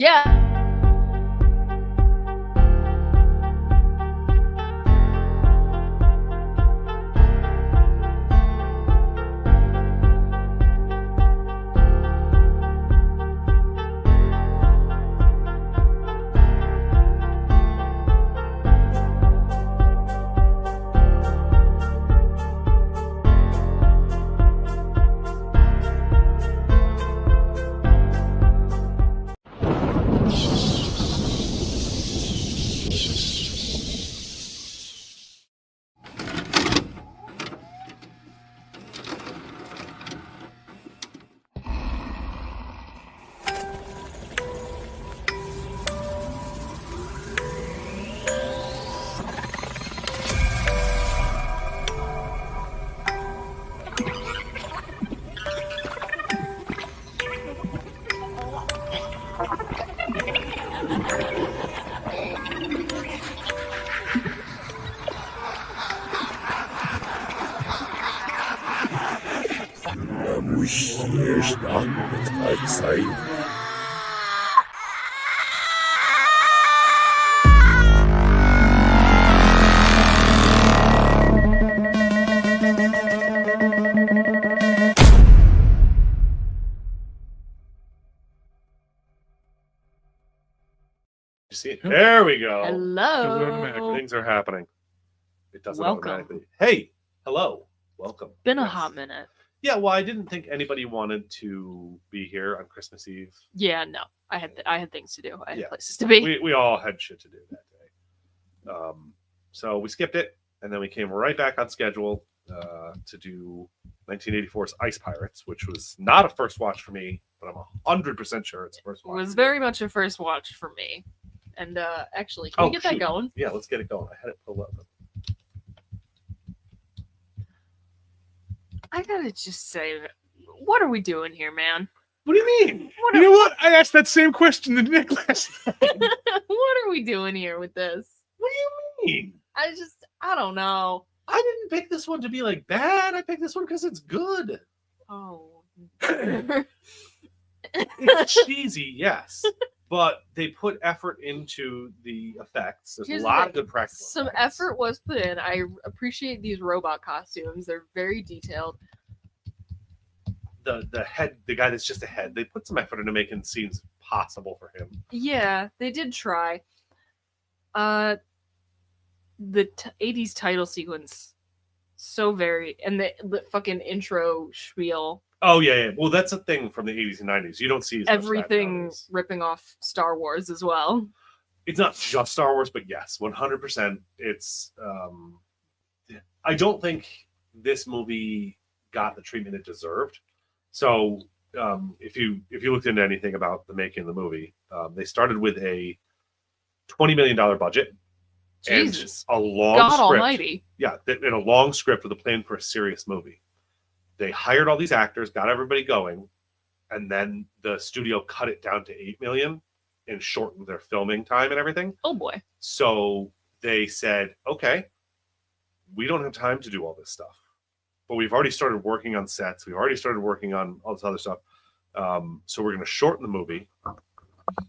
Yeah. See, there we go. Hello. Things are happening. It doesn't Welcome. automatically. Hey, hello, welcome. Been a Yes. hot minute. Yeah, well, I didn't think anybody wanted to be here on Christmas Eve. Yeah, no. I had things to do. I had Yeah. places to be. We all had shit to do that day. So we skipped it, and then we came right back on schedule to do 1984's Ice Pirates, which was not a first watch for me, but I'm 100% sure it's a first It watch. was very much a first watch for me. And actually, can we get that going? Yeah, let's get it going. I had it pulled up. I gotta just say, what are we doing here, man? What do you mean? You know what? I asked that same question to Nick last night. What are we doing here with this? What do you mean? I don't know. I didn't pick this one to be like bad. I picked this one because it's good. Oh. It's cheesy, yes, but they put effort into the effects. There's Here's a the lot thing. of good practical. Some effects. effort was put in. I appreciate these robot costumes. They're very detailed. The head, the guy that's just a head, they put some effort into making scenes possible for him. Yeah, they did try. The 80s title sequence, so very, and the fucking intro spiel, Oh yeah. Well, that's a thing from the 80s and 90s. You don't see as much of that everything nowadays. ripping off Star Wars as well. It's not just Star Wars, but yes, 100%. It's. I don't think this movie got the treatment it deserved. So, if you looked into anything about the making of the movie, they started with a $20 million budget Jesus, and a long God script. Almighty! Yeah, and a long script with a plan for a serious movie. They hired all these actors, got everybody going, and then the studio cut it down to $8 million and shortened their filming time and everything. Oh boy! So they said, okay, we don't have time to do all this stuff, but we've already started working on sets. We've already started working on all this other stuff. So we're going to shorten the movie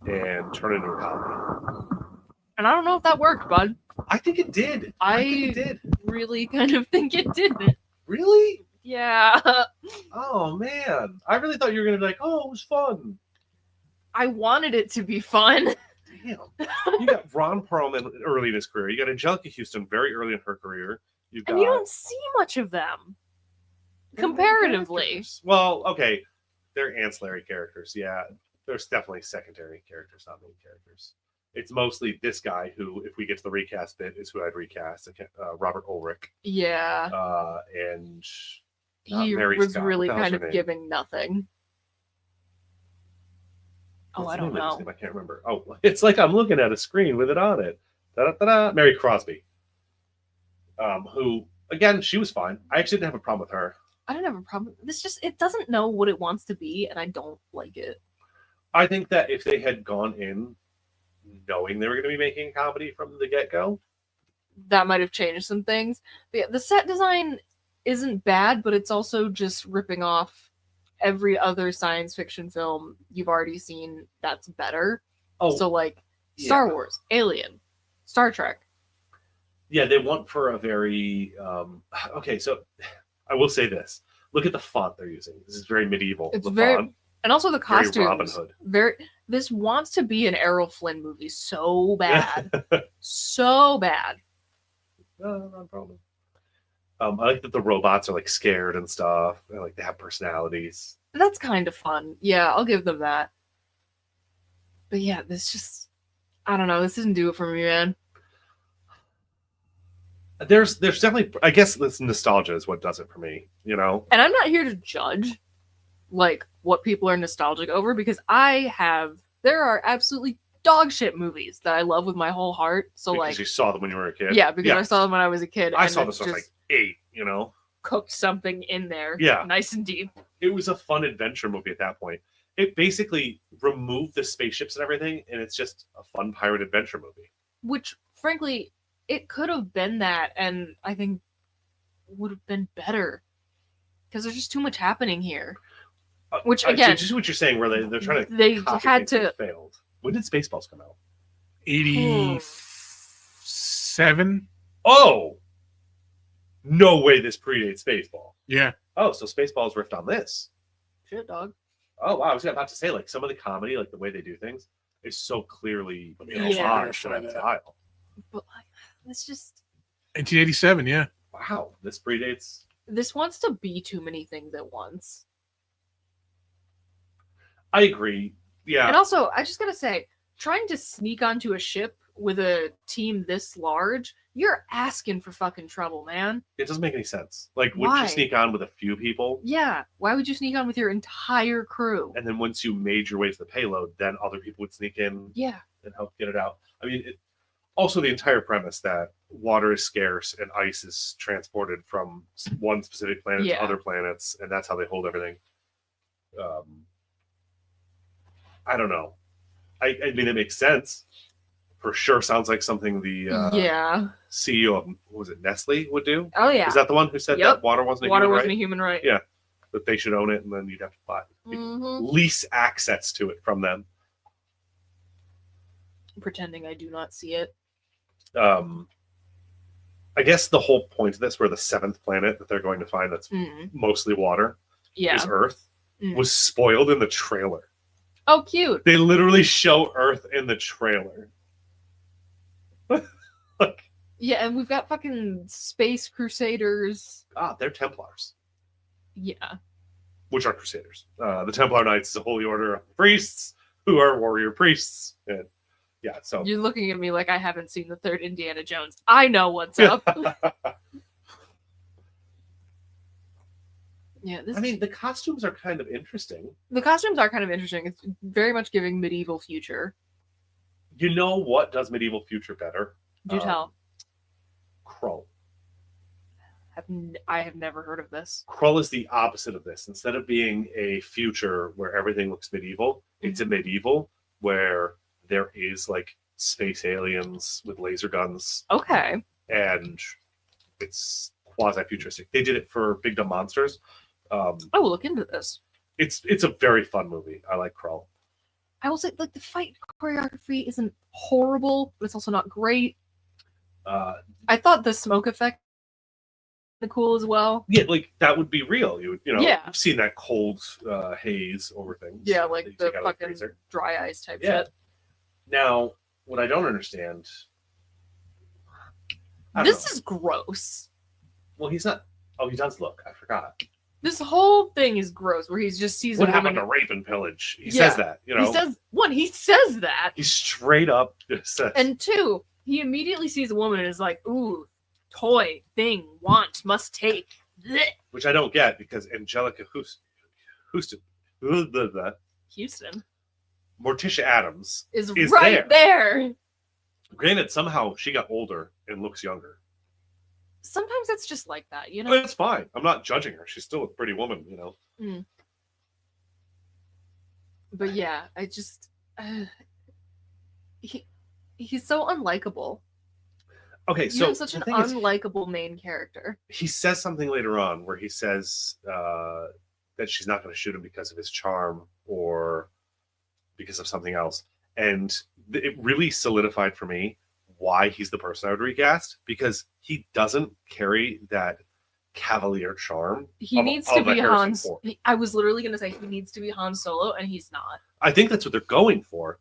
and turn it into a comedy. And I don't know if that worked, bud. I think it did. I think it did. Really kind of think it didn't. Really? Yeah. Oh, man. I really thought you were going to be like, oh, it was fun. I wanted it to be fun. Damn. You got Ron Perlman early in his career. You got Angelica Houston very early in her career. You've got, And you don't see much of them. Comparatively. Characters. Well, okay. They're ancillary characters. Yeah. There's definitely secondary characters, not main characters. It's mostly this guy who, if we get to the recast bit, is who I'd recast. Robert Ulrich. Yeah. And He Mary was Scott. really What the hell's kind her of name? giving nothing. Oh, What's I the don't name of his know. name? I can't remember. Oh, it's like I'm looking at a screen with it on it. Da-da-da-da. Mary Crosby. Who, again, she was fine. I actually didn't have a problem with her. I don't have a problem. It doesn't know what it wants to be, and I don't like it. I think that if they had gone in knowing they were going to be making a comedy from the get-go, That might have changed some things. But yeah, the set design isn't bad, but it's also just ripping off every other science fiction film you've already seen that's better. Oh, So like yeah. Star Wars, Alien, Star Trek. Yeah, they want for a very okay. So I will say this: look at the font they're using. This is very medieval. It's the very font, and also the very costumes. Robin Hood. Very. This wants to be an Errol Flynn movie so bad, so bad. No problem. I like that the robots are like scared and stuff. And, like they have personalities. That's kind of fun. Yeah, I'll give them that. But yeah, this just I don't know. This didn't do it for me, man. There's definitely, I guess this nostalgia is what does it for me. You know. And I'm not here to judge like what people are nostalgic over because there are absolutely dog shit movies that I love with my whole heart. So Because like you saw them when you were a kid. yeah, because I saw them when I was a kid. I and saw it's this when I was just like 8. You know. cooked something in there. Yeah. Nice and deep. It was a fun adventure movie at that point. It basically removed the spaceships and everything, and it's just a fun pirate adventure movie. Which frankly, it could have been that, and I think would have been better. Because there's just too much happening here. Which again, just what you're saying, where they're trying to they copy had things to that failed. When did Spaceballs come out? 87. Oh, no way! This predates Spaceball. Yeah. Oh, so Spaceballs riffed on this. shit, dog. Oh wow! I was about to say like some of the comedy, like the way they do things, is so clearly Yeah. homage to that style. But like, it's just 1987. Yeah. Wow, this predates. this wants to be too many things at once. I agree. Yeah. And also, I just gotta say, trying to sneak onto a ship with a team this large, you're asking for fucking trouble, man. It doesn't make any sense. Like, would you Why? sneak on with a few people? Yeah, why would you sneak on with your entire crew? And then once you made your way to the payload, then other people would sneak in Yeah, and help get it out. I mean, also the entire premise that water is scarce and ice is transported from one specific planet Yeah. to other planets, and that's how they hold everything. I don't know. I mean, it makes sense. For sure, sounds like something the yeah. CEO of, what was it, Nestle would do? Oh yeah. Is that the one who said Yep. that water wasn't a Water human wasn't right? a human right. Yeah. That they should own it, and then you'd have to buy Mhm. lease access to it from them. Pretending I do not see it. I guess the whole point of this, where the 7th planet that they're going to find that's mostly water Yeah. is Earth, Mm. was spoiled in the trailer. Oh, cute. They literally show Earth in the trailer. Like, Yeah, and we've got fucking space crusaders. they're Templars, Yeah. which are Crusaders. The Templar Knights is a holy order of priests who are warrior priests. And yeah, so You're looking at me like I haven't seen the third Indiana Jones. I know what's up. Yeah, this I mean, the costumes are kind of interesting. the costumes are kind of interesting. It's very much giving medieval future. You know what does medieval future better? Do tell. Krull. I have never heard of this. Krull is the opposite of this. Instead of being a future where everything looks medieval, it's a medieval where there is like space aliens with laser guns, Okay. and it's quasi-futuristic. They did it for Big Dumb Monsters. I will look into this. It's a very fun movie. I like Krull. I will say, like, the fight choreography isn't horrible, but it's also not great. I thought the smoke effect was cool as well. Yeah, like that would be real. You know, Yeah. you've seen that cold haze over things. Yeah, that like you the take out of fucking freezer. dry ice type Yeah. shit. Now, what I don't understand. I don't This know. is gross. Well, he's not. Oh, he does look. I forgot. This whole thing is gross, where he just sees What a happened woman. to rape and pillage? He Yeah. says that. You know, He says that, he straight up just says. and two, he immediately sees a woman and is like, "Ooh, toy, thing, want, must take." Blech. Which I don't get, because Angelica Houston, Houston Morticia Adams is is right there. Granted, somehow she got older and looks younger. Sometimes it's just like that, you know. But it's fine. I'm not judging her. She's still a pretty woman, you know. But yeah, I just he's so unlikable. Okay, You so have such the an thing is, unlikable main character. he says something later on where he says that she's not going to shoot him because of his charm or because of something else. And it really solidified for me why he's the person I would recast, because he doesn't carry that cavalier charm. He needs to be Harrison Han. Ford. I was literally going to say he needs to be Han Solo, and he's not. I think that's what they're going for,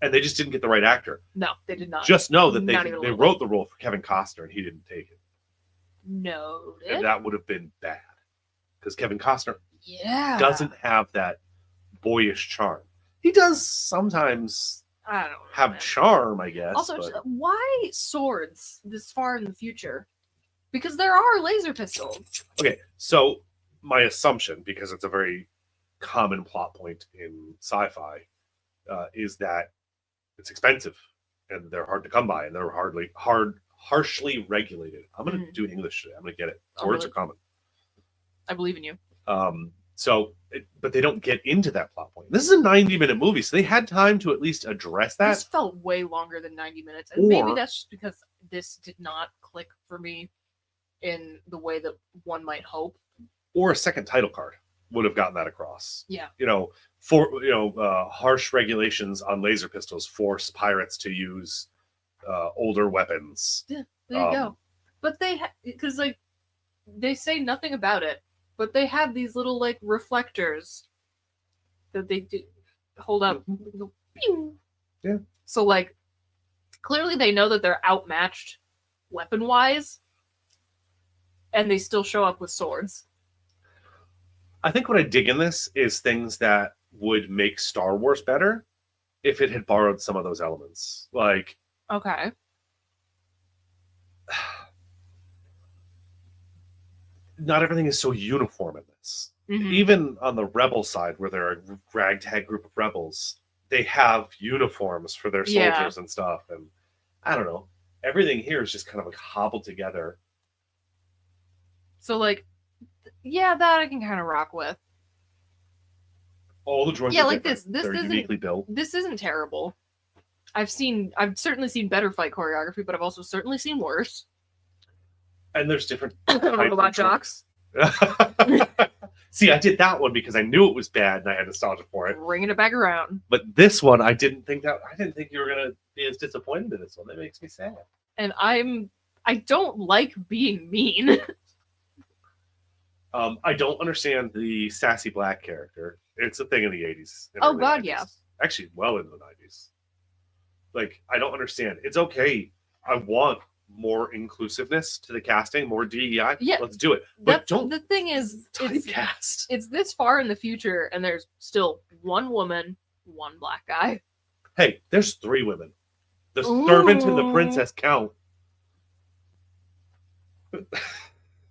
and they just didn't get the right actor. No, they did not. Just know that Not even a they little wrote the role for Kevin Costner, and he didn't take it. Noted. And that would have been bad, because Kevin Costner Yeah. doesn't have that boyish charm. He does sometimes I don't know, have man. charm, I guess. Also, but- why swords this far in the future? Because there are laser pistols. Okay, so my assumption, because it's a very common plot point in sci-fi, is that it's expensive and they're hard to come by and they're harshly regulated. I'm going to do English today. I'm going to get it. Oh, Words really? are common. I believe in you. But they don't get into that plot point. This is a 90-minute movie, so they had time to at least address that. This felt way longer than 90 minutes. And maybe Or- that's just because this did not click for me in the way that one might hope. Or a second title card would have gotten that across. Yeah. Harsh regulations on laser pistols force pirates to use older weapons. There you go. But because they say nothing about it, but they have these little like reflectors that they do hold up. Go, pew. Yeah. So like clearly they know that they're outmatched weapon wise, and they still show up with swords. I think what I dig in this is things that would make Star Wars better if it had borrowed some of those elements. Like, Okay. not everything is so uniform in this. Mhm. Even on the rebel side, where they're a ragtag group of rebels, they have uniforms for their Yeah. soldiers and stuff. And I don't know. Everything here is just kind of like hobbled together. So like, yeah, that I can kind of rock with. All the droids Yeah, are like different. this They're isn't- uniquely built. This isn't terrible. I've certainly seen better fight choreography, but I've also certainly seen worse. And there's different Robot jocks See, I did that one because I knew it was bad and I had nostalgia for it. bringing it back around, But this one, I didn't think you were gonna be as disappointed in this one. That makes me sad. and I don't like being mean. I don't understand the sassy black character. It's a thing in the 80s. and Oh, early God, 90s. yeah. Actually, well into the 90s. Like, I don't understand. It's okay. I want more inclusiveness to the casting, more DEI. Yeah, let's do it. But don't the thing is, typecast. it's this far in the future, and there's still one woman, one black guy. Hey, there's 3 women. The servant and the Ooh. princess count.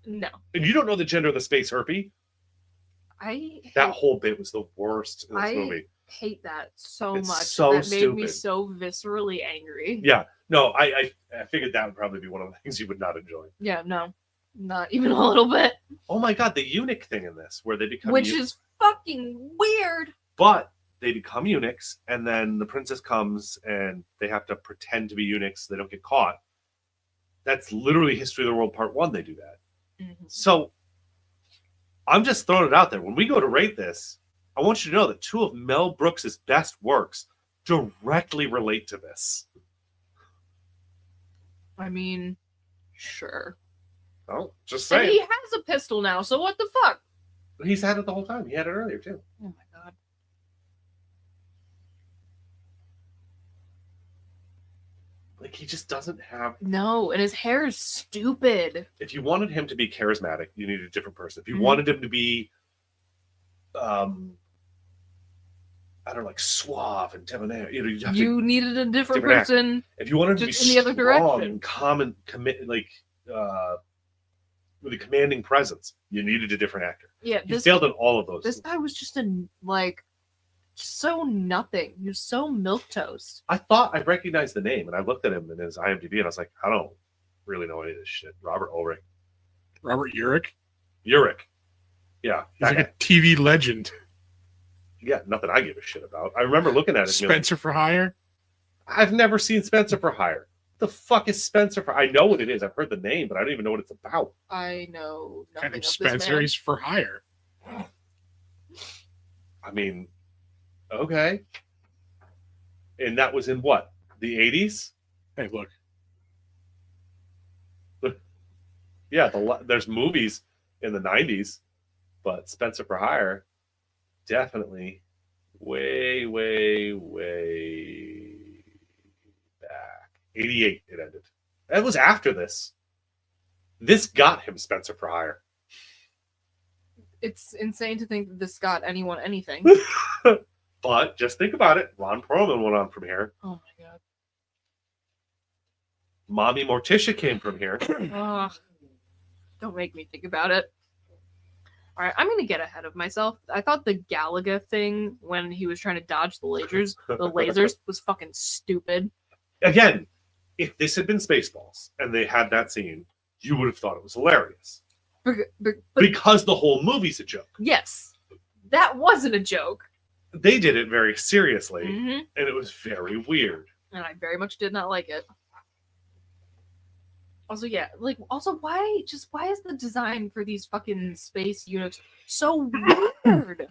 No, And you don't know the gender of the space herpy. That whole bit was the worst in this movie. hate that so It's much. so That made me stupid. so viscerally angry. Yeah. No, I figured that would probably be one of the things you would not enjoy. Yeah, no, not even a little bit. Oh my god, the eunuch thing in this, where they become Which is fucking weird. but they become eunuchs, and then the princess comes and they have to pretend to be eunuchs so they don't get caught. That's literally History of the World Part 1, they do that. So I'm just throwing it out there. When we go to rate this, I want you to know that 2 of Mel Brooks' best works directly relate to this. I mean, sure. Oh, just And saying. he has a pistol now, so what the fuck? He's had it the whole time. He had it earlier, too. Oh my god. Like, he just doesn't have... No, and his hair is stupid. If you wanted him to be charismatic, you needed a different person. If you Mhm. wanted him to be... I don't know, like suave and debonair. You have to, You needed a different different actor. person. if you wanted him to be just in the other strong direction. and common, with a commanding presence, you needed a different actor. Yeah, He this failed in all of those. this guy was just so nothing. He was so milquetoast. I thought I recognized the name, and I looked at him in his IMDb, and I was like, I don't really know any of this shit. Robert Ulrich. Robert Urich. Urich. Yeah. He's that like guy. a TV legend. Yeah, nothing I give a shit about. I remember looking at it. and being like, Spencer for Hire. I've never seen Spencer for Hire. The fuck is Spencer for? I know what it is. I've heard the name, but I don't even know what it's about. I know nothing Kind of of this Spencer. man. He's for hire. I mean, okay. And that was in what? The 80s? Hey, look. Yeah, there's movies in the 90s, but Spencer for Hire, definitely way, way, way back. 88 it ended. That was after this. This got him Spencer for Hire. It's insane to think that this got anyone anything. But just think about it. Ron Perlman went on from here. Oh my god. Mommy Morticia came from here. Ugh. Don't make me think about it. Alright, I'm gonna get ahead of myself. I thought the Galaga thing when he was trying to dodge the lasers was fucking stupid. Again, if this had been Spaceballs and they had that scene, you would have thought it was hilarious. But Because the whole movie's a joke. yes, that wasn't a joke. They did it very seriously, Mhm. and it was very weird. And I very much did not like it. Also, yeah, why is the design for these fucking space units so weird?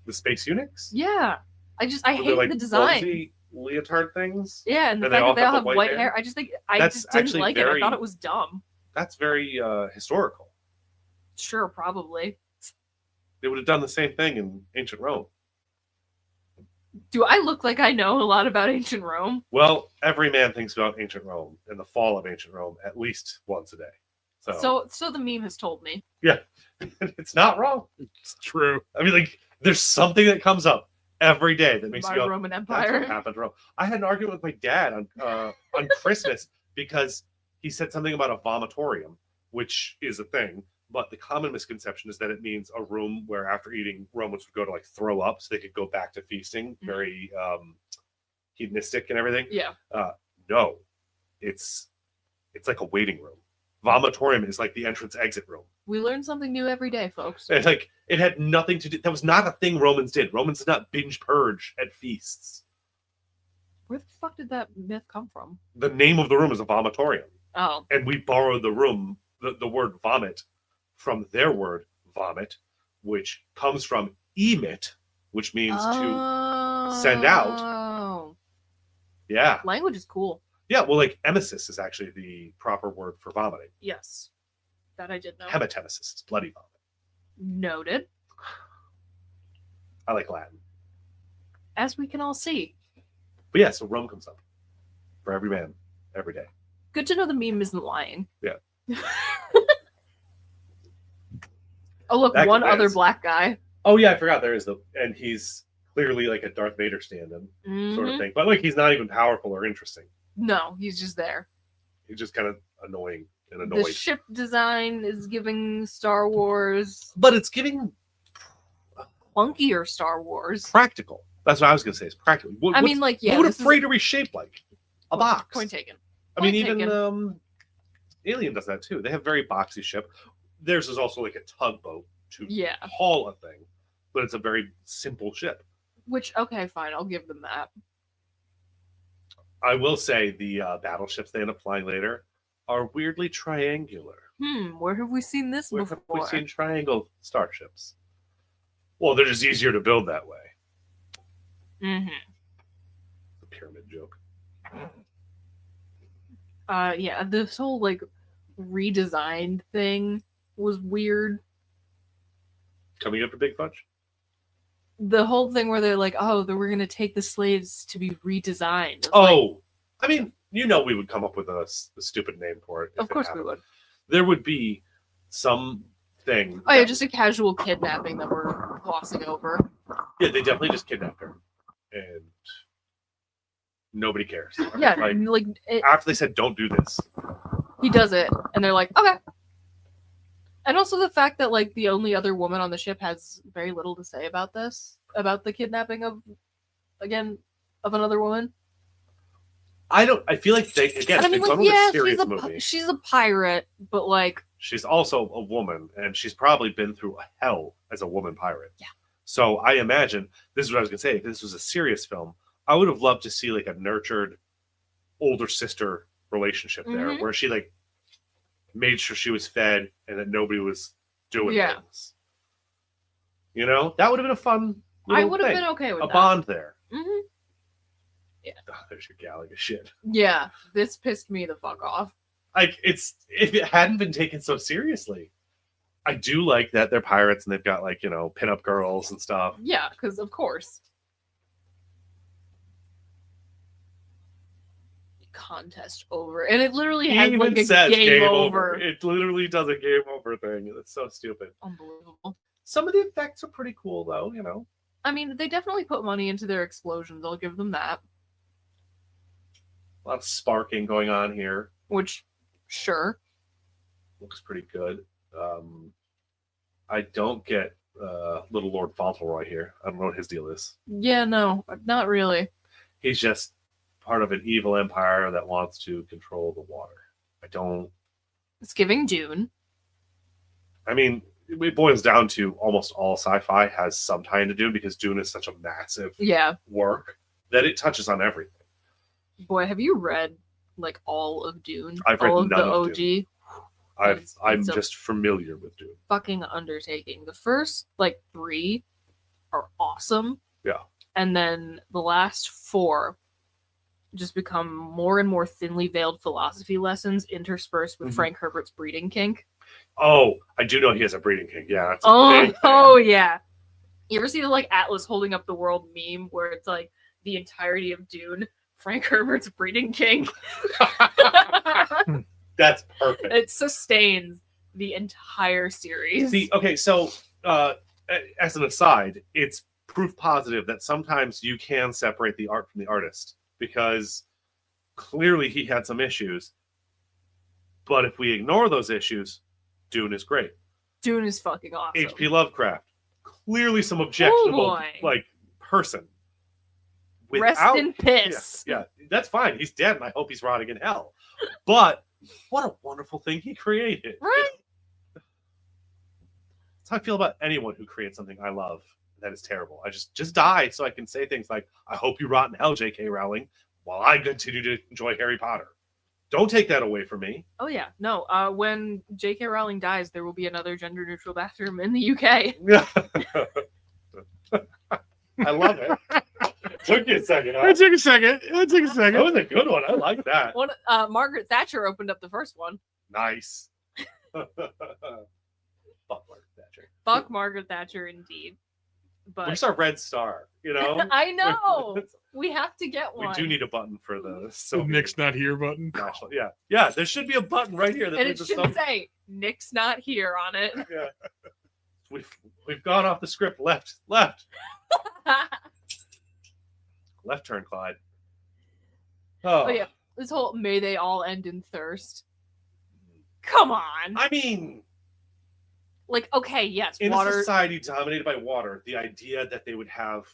The Space Eunuchs? Yeah, I They're hate like the design. fuzzy leotard things. Yeah, and the And they fact all that they all have the have white white hair. hair. I just think I That's just didn't actually like it. I very- thought it was dumb. That's very historical. Sure, probably. They would have done the same thing in ancient Rome. Do I look like I know a lot about ancient Rome? Well, every man thinks about ancient Rome and the fall of ancient Rome at least once a day. So the meme has told me. It's not wrong. It's true. I mean, like, there's something that comes up every day that makes My you go, Roman that's what Empire. happened to Rome. I had an argument with my dad on Christmas because he said something about a vomitorium, which is a thing. But the common misconception is that it means a room where after eating, Romans would go to like throw up so they could go back to feasting, very hedonistic and everything. Yeah. No, it's like a waiting room. Vomitorium is like the entrance exit room. We learn something new every day, folks. And like it had nothing to do. That was not a thing Romans did. Romans did not binge purge at feasts. Where the fuck did that myth come from? The name of the room is a vomitorium, Oh, and we borrowed the room, the word vomit, from their word vomit, which comes from emit, which means to send out. Oh, Yeah, language is cool. yeah. Well, like emesis is actually the proper word for vomiting. Yes, that I did know. Hematemesis is bloody vomit. Noted, I like Latin, as we can all see. but yeah. So Rome comes up for every man every day. Good to know the meme isn't lying. Yeah. Oh look, That one convinced. other black guy. Oh yeah, I forgot there is and he's clearly like a Darth Vader stand-in sort of Mhm. thing, but like he's not even powerful or interesting. No, he's just there. He's just kind of annoying and The annoyed. ship design is giving Star Wars But it's giving clunkier Star Wars. practical. That's what I was gonna say. It's practical. I mean, like, yeah, what would a this is- freighter be shaped like? A box. Point taken. I mean, Point even taken. Alien does that too. They have very boxy ship. Theirs is also like a tugboat to Yeah. haul a thing, but it's a very simple ship. Which, okay, fine, I'll give them that. I will say the battleships they end up flying later are weirdly triangular. Where have we seen this Where have we before? seen triangle starships? Well, they're just easier to build that way. Mm-hmm. The pyramid joke. Yeah, this whole like redesigned thing was weird. Coming up to Big Fudge? The whole thing where they're like, "Oh, we're gonna take the slaves to be redesigned." It's like, Oh, I mean, we would come up with a stupid name for it. if of it course we happened. would. There would be some thing. Oh yeah, that- just a casual kidnapping that we're glossing over. yeah, they definitely just kidnapped her, and nobody cares. Yeah, like like after they said, "Don't do this," he does it, and they're like, "Okay." And also the fact that like the only other woman on the ship has very little to say about this, about the kidnapping of another woman. I feel like they again. And I mean, it's like, not yeah, a serious movie. she's a pirate, but like, She's also a woman, and she's probably been through a hell as a woman pirate. Yeah. So I imagine this is what I was gonna say. If this was a serious film, I would have loved to see like a nurtured older sister relationship there, Mhm. where she like made sure she was fed and that nobody was doing Yeah. things. You know, that would have been a fun. I little would have thing. been okay with a that. bond there. hmm Oh, there's your Galaga shit. Yeah, this pissed me the fuck off. Like, if it hadn't been taken so seriously. I do like that they're pirates and they've got, like, pinup girls and stuff. Yeah, because of course. Contest over. And it literally has Even like a says game over. It literally does a game over thing. It's so stupid. Unbelievable. Some of the effects are pretty cool, though, I mean, they definitely put money into their explosions. I'll give them that. A lot of sparking going on here. Which, sure. Looks pretty good. I don't get Little Lord Fauntleroy here. I don't know what his deal is. Yeah, no, not really. He's just part of an evil empire that wants to control the water. It's giving Dune. I mean, it boils down to almost all sci-fi has some tie to Dune because Dune is such a massive work that it touches on everything. Boy, have you read like all of Dune? I've read all of none the of OG. Dune. I'm just familiar with Dune. Fucking undertaking. The first like 3 are awesome. Yeah. And then the last 4 just become more and more thinly veiled philosophy lessons interspersed with Frank Herbert's breeding kink. Oh, I do know he has a breeding kink. Yeah. That's Oh yeah. You ever see the like Atlas holding up the world meme where it's like the entirety of Dune, Frank Herbert's breeding kink? That's perfect. It sustains the entire series. Okay, so as an aside, it's proof positive that sometimes you can separate the art from the artist because clearly he had some issues. But if we ignore those issues, Dune is great. Dune is fucking awesome. H.P. Lovecraft, clearly some objectionable person. Rest in piss. Yeah, that's fine. He's dead, and I hope he's rotting in hell. But what a wonderful thing he created. Right? That's how I feel about anyone who creates something I love that is terrible. I just die so I can say things like, I hope you rot in hell, J.K. Rowling, while I continue to enjoy Harry Potter. Don't take that away from me. Oh, yeah. No, when J.K. Rowling dies, there will be another gender-neutral bathroom in the UK. I love it. Took you a second. Huh? It took a second. That was a good one. I like that. Margaret Thatcher opened up the first one. Nice. Fuck Margaret Thatcher. Fuck Margaret Thatcher, indeed. But where's our red star? I know. We have to get one. We do need a button for the Nick's not here button. National. Yeah. There should be a button right here. And it should say Nick's not here on it. Yeah. We've gone off the script. Left. Left turn, Clyde. Oh yeah. This whole may they all end in thirst. Come on. I mean, like, okay, yes, in water. a society dominated by water, the idea that they would have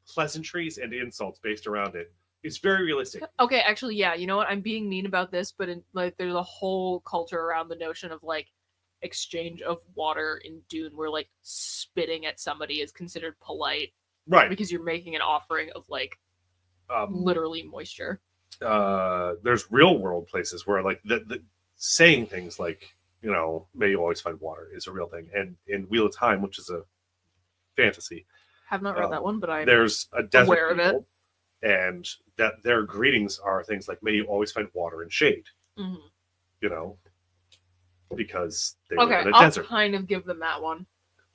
pleasantries and insults based around it is very realistic. Okay, actually, yeah. You know what? I'm being mean about this, but there's a whole culture around the notion of like exchange of water in Dune, where like spitting at somebody is considered polite, right? Because you're making an offering of like literally moisture. There's real world places where like the saying things like, may you always find water is a real thing. And in Wheel of Time, which is a fantasy, have not read that one, but there's a desert aware of it, and that their greetings are things like "May you always find water and shade," because they live in a desert. I'll kind of give them that one.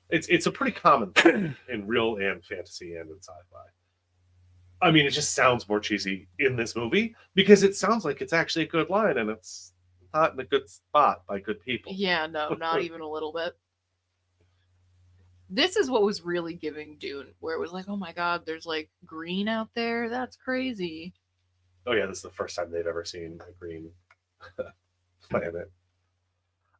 It's a pretty common thing in real and fantasy and in sci-fi. I mean, it just sounds more cheesy in this movie because it sounds like it's actually a good line, and it's not in a good spot by good people. Yeah, no, not even a little bit. This is what was really giving Dune, where it was like, oh my god, there's like green out there. That's crazy. Oh yeah, this is the first time they've ever seen a green planet.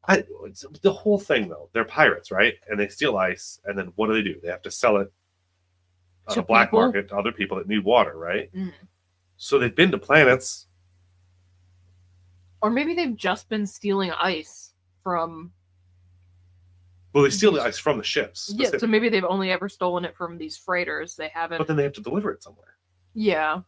The whole thing though, they're pirates, right? And they steal ice, and then what do? They have to sell it on a black market to other people that need water, right? Mm. So they've been to planets. Or maybe they've just been stealing ice from... Well, they steal the ice from the ships. Yeah, so maybe they've only ever stolen it from these freighters. They haven't... But then they have to deliver it somewhere. Yeah.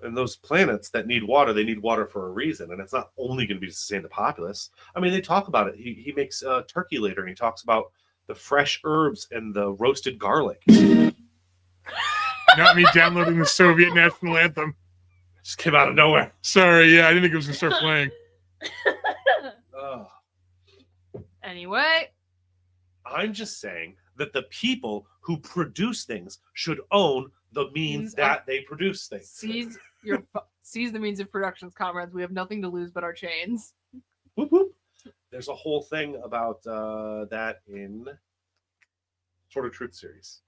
And those planets that need water, they need water for a reason. And it's not only going to be to sustain the populace. I mean, they talk about it. He makes turkey later, and he talks about the fresh herbs and the roasted garlic. Not me downloading the Soviet national anthem. Just came out of nowhere. Sorry, yeah, I didn't think it was gonna start playing. Oh. Anyway, I'm just saying that the people who produce things should own the means Means that they produce things. seize the means of productions, comrades. We have nothing to lose but our chains. Whoop, whoop. There's a whole thing about that in Sort of Truth series.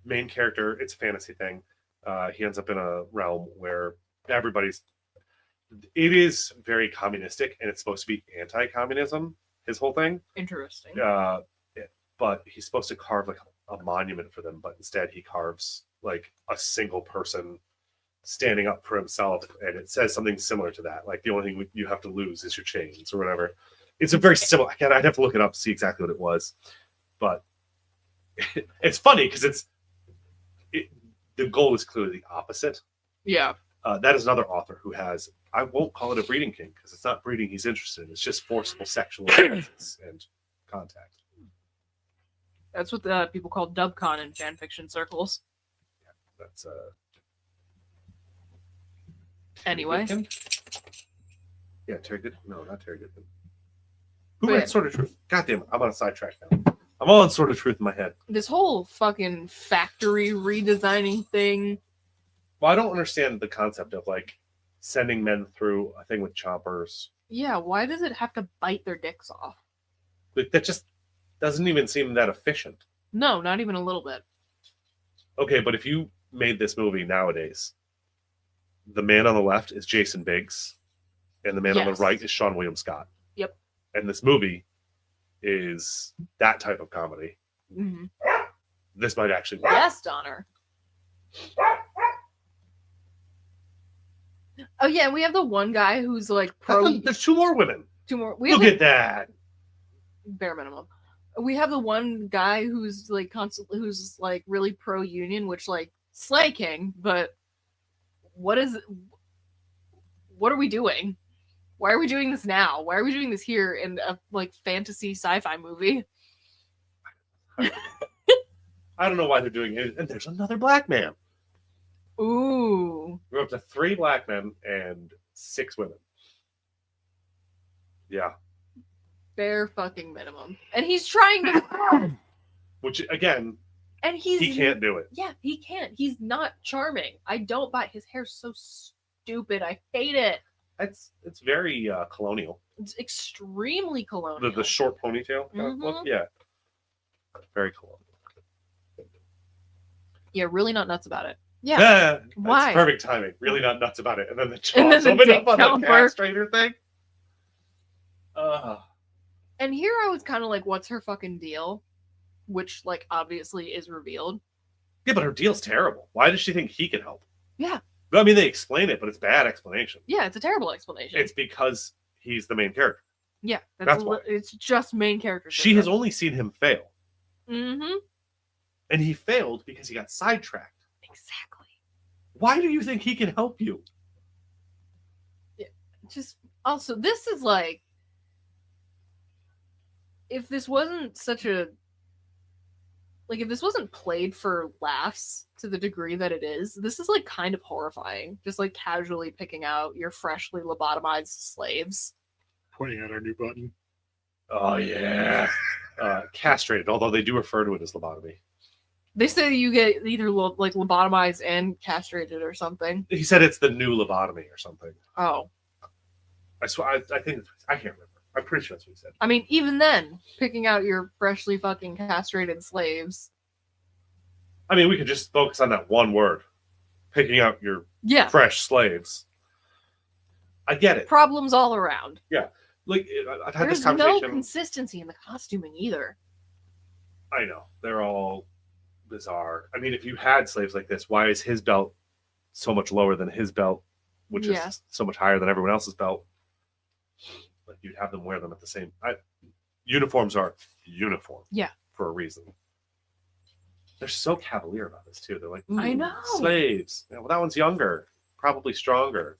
Main character, it's a fantasy thing. He ends up in a realm where it is very communistic, and it's supposed to be anti-communism, his whole thing. Interesting. But he's supposed to carve like a monument for them, but instead he carves like a single person standing up for himself, and it says something similar to that. Like the only thing you have to lose is your chains or whatever. It's a very similar. I'd have to look it up to see exactly what it was, but it's funny because the goal is clearly the opposite. Yeah. That is another author who has. I won't call it a breeding kink because it's not breeding he's interested in. It's just forcible sexual advances and contact. That's what people call dubcon in fan fiction circles. That's Anyway. Goodkin? Yeah, Terry Goodkin. No, not Terry Goodkin. Who But read yeah. Sort of Truth? God damn it, I'm on a sidetrack now. I'm all on Sort of Truth in my head. This whole fucking factory redesigning thing. Well, I don't understand the concept of like sending men through a thing with choppers. Yeah, why does it have to bite their dicks off? Like, that just doesn't even seem that efficient. No, not even a little bit. Okay, but if you made this movie nowadays, the man on the left is Jason Biggs, and the man on the Yes. right is Sean William Scott. Yep. And this movie is that type of comedy. Mm-hmm. This might actually work. Yes, Donner. Oh yeah, we have the one guy who's like pro. There's two more women. Two more. We have Look at that. bare minimum. We have the one guy who's like who's like really pro union, which like Slay King. But what are we doing? Why are we doing this now? Why are we doing this here in a like fantasy sci-fi movie? I don't know why they're doing it. And there's another black man. Ooh. We're up to 3 black men and 6 women. Yeah. Bare fucking minimum. And he's trying to Which, again, and he can't do it. Yeah, he can't. He's not charming. I don't buy his hair's so stupid. I hate it. It's very colonial. It's extremely colonial. The short ponytail kind of look. Mhm. Yeah. Very colonial. Yeah, really not nuts about it. Yeah. That's Why? perfect timing. Really not nuts about it. And then the And then jaws the open dick up on the jumper. castrator thing. And here I was kind of like, what's her fucking deal? Which, like, obviously is revealed. Yeah, but her deal's terrible. Why does she think he can help? Yeah. I mean, they explain it, but it's bad explanation. Yeah, it's a terrible explanation. It's because he's the main character. yeah, that's why. it's just main character. She has only seen him fail. Mm-hmm. And he failed because he got sidetracked. Exactly. Why do you think he can help you? Just also, this is like, if this wasn't such a like, if this wasn't played for laughs to the degree that it is, this is like kind of horrifying. Just like casually picking out your freshly lobotomized slaves. Pointing at our new button. Oh, yeah. Castrated, although they do refer to it as lobotomy. They say you get either like lobotomized and castrated or something. He said it's the new lobotomy or something. Oh, I swear, I think, I can't remember. I'm pretty sure that's what he said. I mean, even then, picking out your freshly fucking castrated slaves. I mean, we could just focus on that one word. Picking out your Yeah, fresh slaves. I get it. problems all around. Like, I've had There's this no conversation. consistency in the costuming either. I know. They're all bizarre. I mean, if you had slaves like this, why is his belt so much lower than his belt, which Yeah. is so much higher than everyone else's belt? Like, you'd have them wear them at the same. Uniforms are uniform. Yeah. For a reason. They're so cavalier about this too. They're like, I "Ooh, know. slaves. Yeah, well, that one's younger, probably stronger,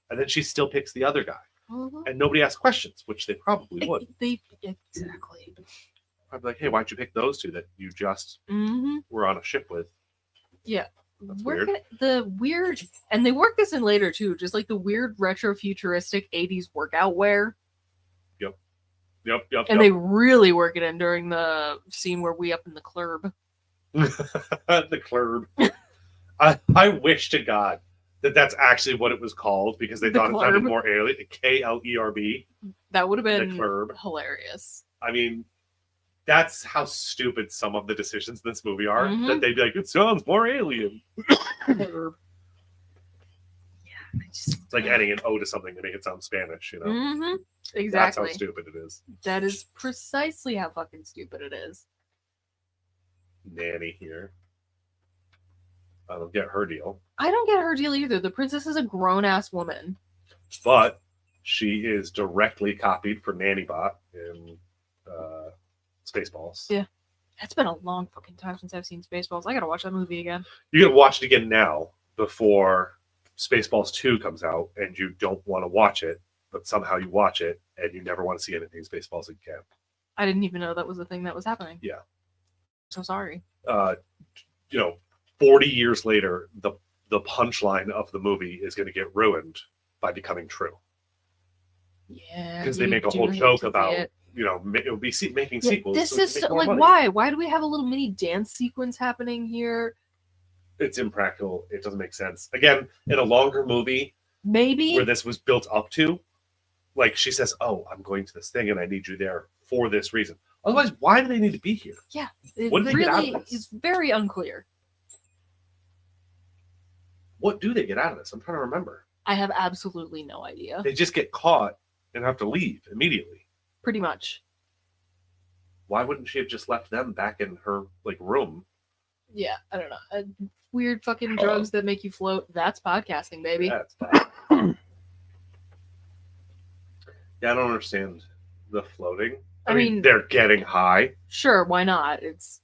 and then she still picks the other guy, Mhm. and nobody asks questions, which they probably would. They exactly. probably like, hey, why'd you pick those two that you just Mm-hmm. were on a ship with? Yeah. That's We're weird. gonna, the weird, and they work this in later too, just like the weird retro futuristic 80s workout wear. Yep. And they really work it in during the scene where we up in the club. The club. I wish to God that that's actually what it was called because they The thought it sounded club. more alien. KLERB. That would have The been club. hilarious. I mean, that's how stupid some of the decisions in this movie are. Mhm. That they'd be like, it sounds more alien. Club. Yeah, It's like adding an O to something to make it sound Spanish, you know? Mm-hmm. That's how Exactly. stupid it is. That is precisely how fucking stupid it is. Nanny here. I don't get her deal. I don't get her deal either. The princess is a grown ass woman. But she is directly copied for Nanny Bot in Spaceballs. Yeah. It's been a long fucking time since I've seen Spaceballs. I gotta watch that movie again. You're gonna watch it again now before Spaceballs 2 comes out, and you don't want to watch it, but somehow you watch it and you never want to see anything Spaceballs again. I didn't even know that was a thing that was happening. Yeah. So sorry. 40 years later, the punchline of the movie is going to get ruined by becoming true Yeah. because they you make a do whole hate joke to see about it. it will be making Yeah, sequels. this so is to make more like money. why do we have a little mini dance sequence happening here? It's impractical. It doesn't make sense. Again, in a longer movie Maybe where this was built up to, like she says, "Oh, I'm going to this thing and I need you there for this reason." Otherwise, why do they need to be here? it what do they get out of really this? is very unclear. What do they get out of this? I'm trying to remember. I have absolutely no idea. They just get caught and have to leave immediately. Pretty much. Why wouldn't she have just left them back in her room? Yeah, I don't know. Weird fucking drugs that make you float. That's podcasting, baby. That's bad. Yeah, I don't understand the floating. I mean, they're getting high. Sure, why not? It's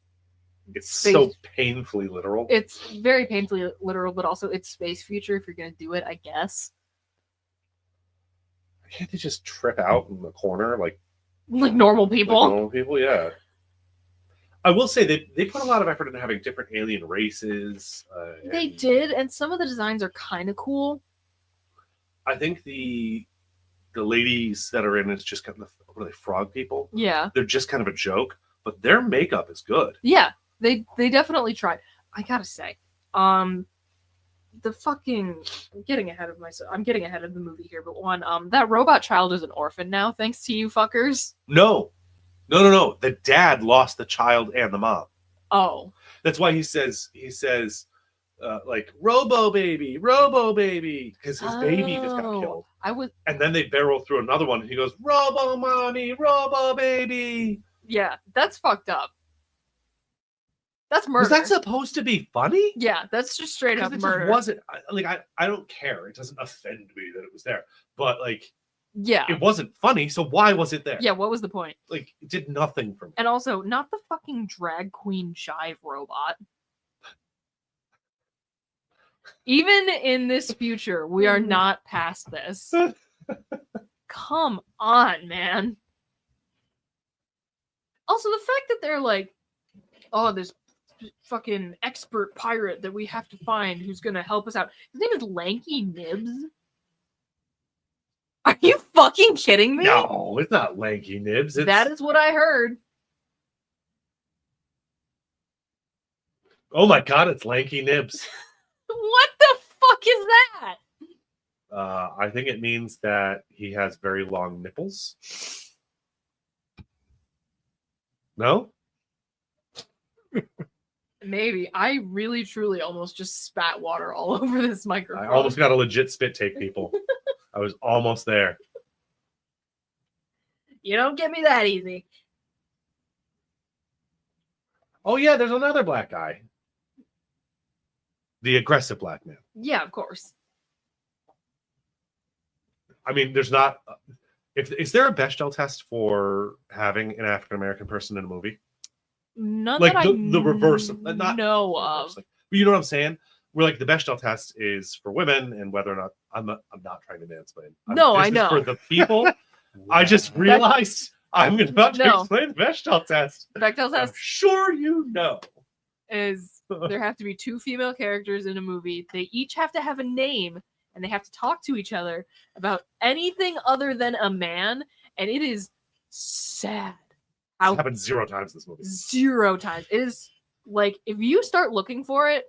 So painfully literal. It's very painfully literal, but also it's space future if you're gonna do it, I guess. Can't they just trip out in the corner like Normal people. normal people? Yeah. I will say they put a lot of effort into having different alien races. They did, and some of the designs are kind of cool. I think the ladies that are in it's just kind of what are they, frog people? Yeah. They're just kind of a joke, but their makeup is good. Yeah. They definitely tried. I gotta say, the fucking I'm getting ahead of myself. I'm getting ahead of the movie here, but that robot child is an orphan now, thanks to you fuckers. No. The dad lost the child and the mom. Oh. That's why he says like Robo baby, because his baby just got killed. And then they barrel through another one, and he goes Robo mommy, Robo baby. Yeah, that's fucked up. That's murder. Was that supposed to be funny? Yeah, that's just straight up It murder. just wasn't. I don't care. It doesn't offend me that it was there, but like, yeah, it wasn't funny. So why was it there? yeah. What was the point? Like, it did nothing for me. And also, not the fucking drag queen Shive robot. Even in this future, we are not past this. Come on, man. Also, the fact that they're like, oh, this fucking expert pirate that we have to find who's gonna help us out. His name is Lanky Nibs. Are you fucking kidding me? No, it's not Lanky Nibs. That is what I heard. Oh my god, it's Lanky Nibs. What the fuck is that? I think it means that he has very long nipples. No? Maybe. I really, truly almost just spat water all over this microphone. I almost got a legit spit take, people. I was almost there. You don't get me that easy. Oh yeah, there's another black guy. The aggressive black man. Yeah, of course. I mean, there's not. Is there a Bechdel test for having an African American person in a movie? None Like that the reverse, I not know of. like, but you know what I'm saying? Where like the Bechdel test is for women, and whether or not I'm not trying to mansplain. No, this I is know. for the people. I just realized I'm about to No. explain the Bechdel test. Bechdel I'm test sure you know. is there have to be 2 female characters in a movie. They each have to have a name, and they have to talk to each other about anything other than a man. And it is sad. It's happened 0 times in this movie. 0 times. It is like if you start looking for it,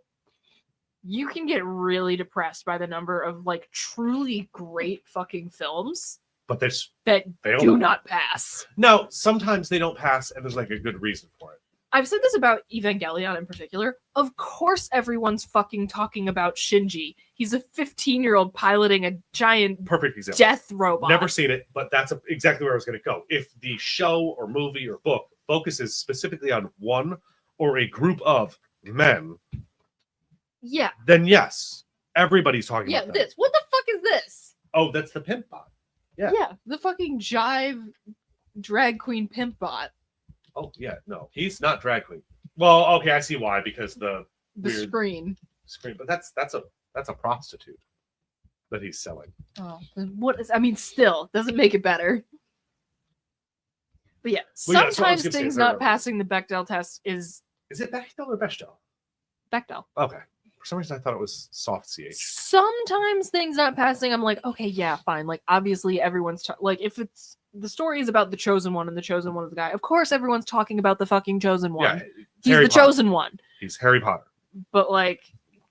you can get really depressed by the number of like truly great fucking films But there's that failed. do not pass. No, sometimes they don't pass, and there's like a good reason for it. I've said this about Evangelion in particular. Of course, everyone's fucking talking about Shinji. He's a 15-year-old piloting a giant Perfect example. death robot. Never seen it, but that's exactly where I was going to go. If the show or movie or book focuses specifically on one or a group of men, Yeah. then yes, everybody's talking Yeah, about that. this. What the fuck is this? Oh, that's the pimp bot. Yeah. Yeah, the fucking jive drag queen pimp bot. Oh, yeah, no, he's not drag queen. Well, okay, I see why, because the The weird screen. screen, but that's a prostitute that he's selling. Oh, what is? I mean, still doesn't make it better. But yeah, Well, yeah, so I was sometimes gonna say, things very not well. passing the Bechdel test is Is it Bechdel or Bechdel? Bechdel. Okay. For some reason, I thought it was soft CH. Sometimes things not passing, I'm like, okay, yeah, fine. Like, obviously, everyone's like, if it's the story is about the chosen one and the chosen one is the guy, of course, everyone's talking about the fucking chosen one. Yeah, He's Harry the Potter. chosen one. He's Harry Potter. But like,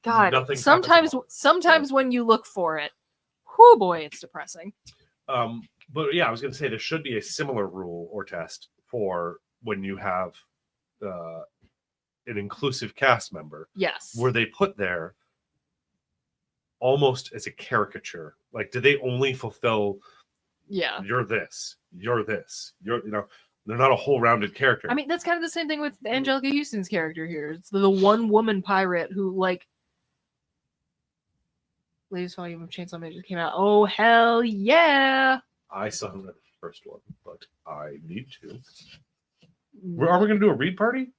God, Nothing sometimes, happens at all. sometimes when you look for it, whoo boy, it's depressing. But yeah, I was going to say there should be a similar rule or test for when you have an inclusive cast member, Yes. where they put there almost as a caricature. Like, do they only fulfill Yeah. you're this, you're this, you're, you know, they're not a whole rounded character. I mean, that's kind of the same thing with Angelica Houston's character here. It's the one woman pirate who, like, latest volume of Chainsaw Man just came out. Oh, hell yeah. I saw him in the first one, but I need to. Are we going to do a read party?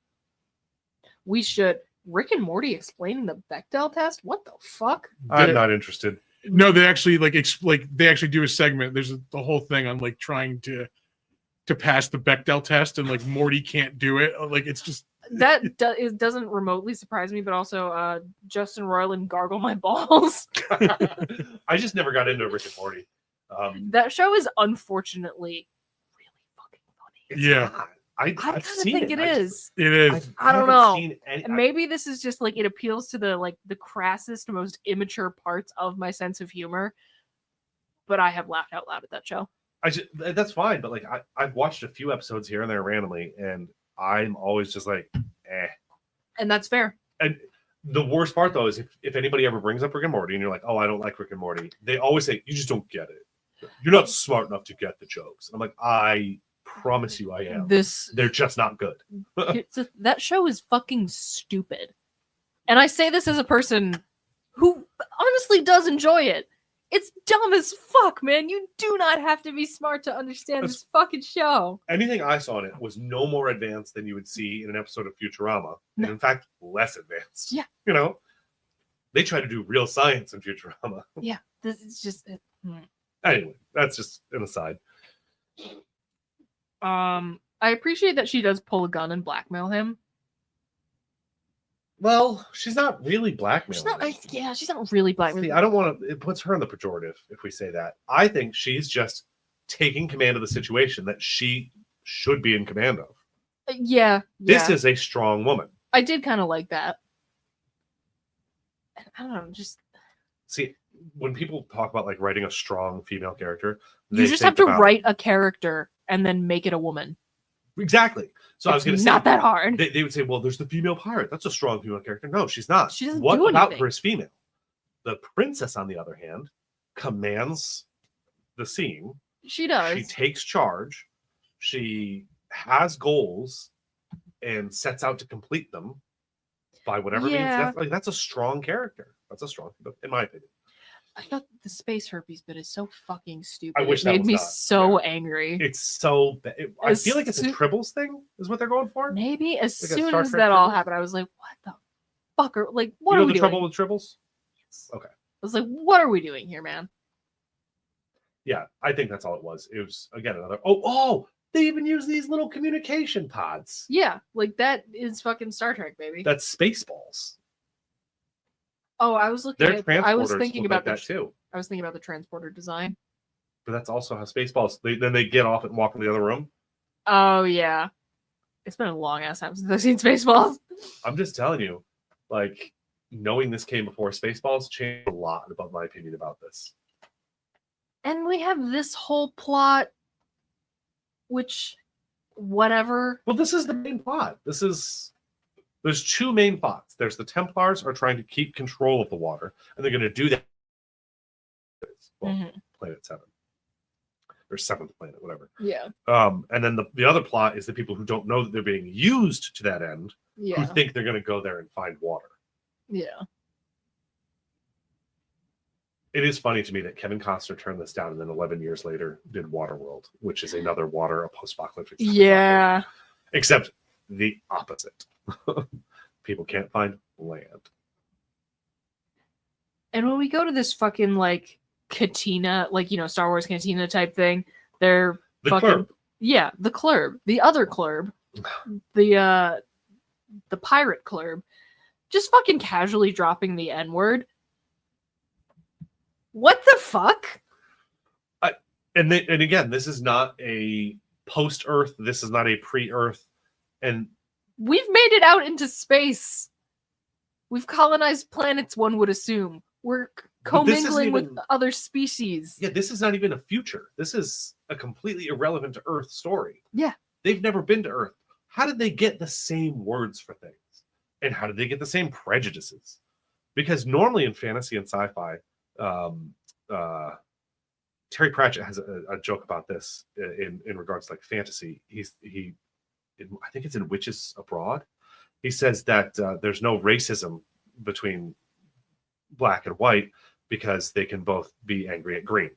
We should. Rick and Morty explaining the Bechdel test? What the fuck? I'm not interested. No, they actually they actually do a segment. There's the whole thing on like trying to pass the Bechdel test, and like Morty can't do it. Like it's just That it doesn't remotely surprise me, but also Justin Roiland gargle my balls. I just never got into Rick and Morty. That show is unfortunately really fucking funny. It's Yeah. not. I I've kind of seen think it I is. it is. I've I don't haven't know. seen any- And maybe this is just like it appeals to the crassest, most immature parts of my sense of humor. But I have laughed out loud at that show. that's fine, but like I've watched a few episodes here and there randomly, and I'm always just like, eh. And that's fair. And the worst part though is if anybody ever brings up Rick and Morty and you're like, oh, I don't like Rick and Morty, they always say, you just don't get it. You're not smart enough to get the jokes. And I'm like, I promise you I am. They're just not good. That show is fucking stupid. And I say this as a person who honestly does enjoy it. It's dumb as fuck, man. You do not have to be smart to understand this fucking show. Anything I saw in it was no more advanced than you would see in an episode of Futurama. And in fact, less advanced. Yeah. You know, they try to do real science in Futurama. Yeah, this is just. Anyway, that's just an aside. I appreciate that she does pull a gun and blackmail him. Well, she's not really blackmailing. She's not really blackmailing. See, I don't want to. It puts her in the pejorative if we say that. I think she's just taking command of the situation that she should be in command of. Yeah. This is a strong woman. I did kind of like that. I don't know, just See, when people talk about like writing a strong female character, you they just think have to about- write a character and then make it a woman. Exactly. So I was It's going to say, not that hard. They would say, well, there's the female pirate. That's a strong female character. No, she's not. She doesn't what do about anything. her is female? The princess, on the other hand, commands the scene. She does. She takes charge. She has goals and sets out to complete them by whatever Yeah. means. That's a strong character. That's a strong, in my opinion. I thought the space herpes bit is so fucking stupid. I wish it that made was me not. so Yeah. angry. It's so. I feel like it's a su- Tribbles thing. Is what they're going for. Maybe as Like a soon Star as Trek that all Tribbles? happened, I was like, "What the fuck are what You are know we the doing?" trouble with Tribbles? Okay. I was like, "What are we doing here, man?" Yeah, I think that's all it was. It was again another. Oh, They even use these little communication pods. Yeah, like that is fucking Star Trek, baby. That's Spaceballs. Oh, I was looking Their at. transporters I was thinking look about like that too. I was thinking about the transporter design. But that's also how Spaceballs. Then they get off and walk in the other room. Oh yeah, it's been a long ass time since I've seen Spaceballs. I'm just telling you, like knowing this came before Spaceballs changed a lot about my opinion about this. And we have this whole plot, which, whatever. Well, this is the main plot. There's two main plots. There's the Templars are trying to keep control of the water, and they're going to do that. Well, Planet 7. Or 7th planet, whatever. Yeah. And then the other plot is the people who don't know that they're being used to that end, Yeah. who think they're going to go there and find water. Yeah. It is funny to me that Kevin Costner turned this down and then 11 years later did Waterworld, which is another a post-apocalyptic. Yeah. Except the opposite. People can't find land. And when we go to this fucking like Katina, like, you know, Star Wars Cantina type thing, they're The fucking Club. yeah, the Club, the other Club, the pirate Club, just fucking casually dropping the N-word. What the fuck? And again, this is not a post-Earth. This is not a pre-Earth. And We've made it out into space. We've colonized planets, one would assume. We're But this isn't commingling with even- other species. yeah, this is not even a future. This is a completely irrelevant to Earth story. Yeah. They've never been to Earth. How did they get the same words for things? And how did they get the same prejudices? Because normally in fantasy and sci-fi, Terry Pratchett has a joke about this in regards to like fantasy. I think it's in Witches Abroad. He says that there's no racism between black and white because they can both be angry at green.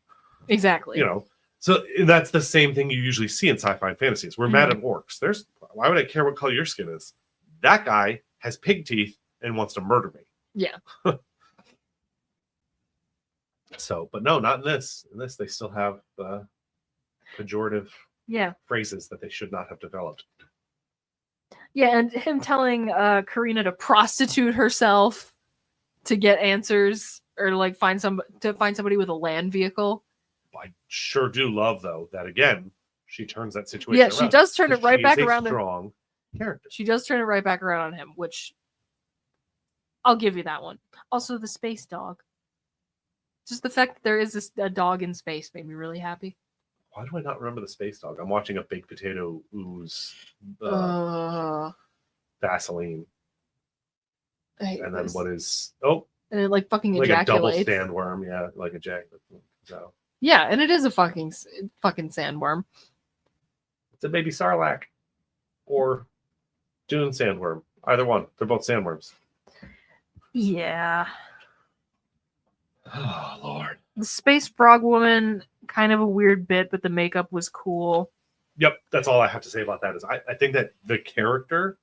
Exactly. You know, so that's the same thing you usually see in sci-fi and fantasies. We're mad at orcs. Why would I care what color your skin is? That guy has pig teeth and wants to murder me. Yeah. So, but no, not in this. In this, they still have pejorative Yeah. phrases that they should not have developed. Yeah, and him telling Karina to prostitute herself to get answers or like find somebody with a land vehicle. I sure do love though that again she turns that situation. Yeah, she around. does turn it right She back is a around. Strong character. She does turn it right back around on him, which I'll give you that one. Also, the space dog. Just the fact that there is a dog in space made me really happy. Why do I not remember the space dog? I'm watching a baked potato ooze Vaseline, I hate and then this. what is And it like fucking like a double ejaculates. sandworm? Yeah, like a jack. So Yeah, and it is a fucking sandworm. it's a baby sarlacc or dune sandworm. Either one. They're both sandworms. Yeah. Oh Lord. The space frog woman, kind of a weird bit, but the makeup was cool. Yep, that's all I have to say about that. Is I think that the character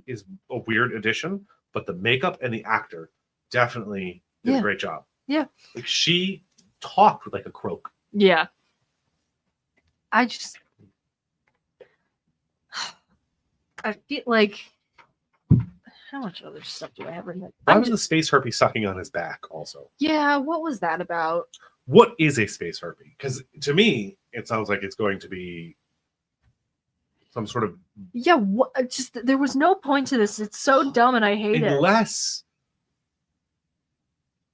is a weird addition, but the makeup and the actor definitely did Yeah. a great job. Yeah. Like she talked like a croak. Yeah. I feel like how much other stuff do I have written? Why was the space herpy sucking on his back also? Yeah, what was that about? What is a space herpy? Because to me, it sounds like it's going to be some sort of Yeah, just there was no point to this. It's so dumb and I hate it.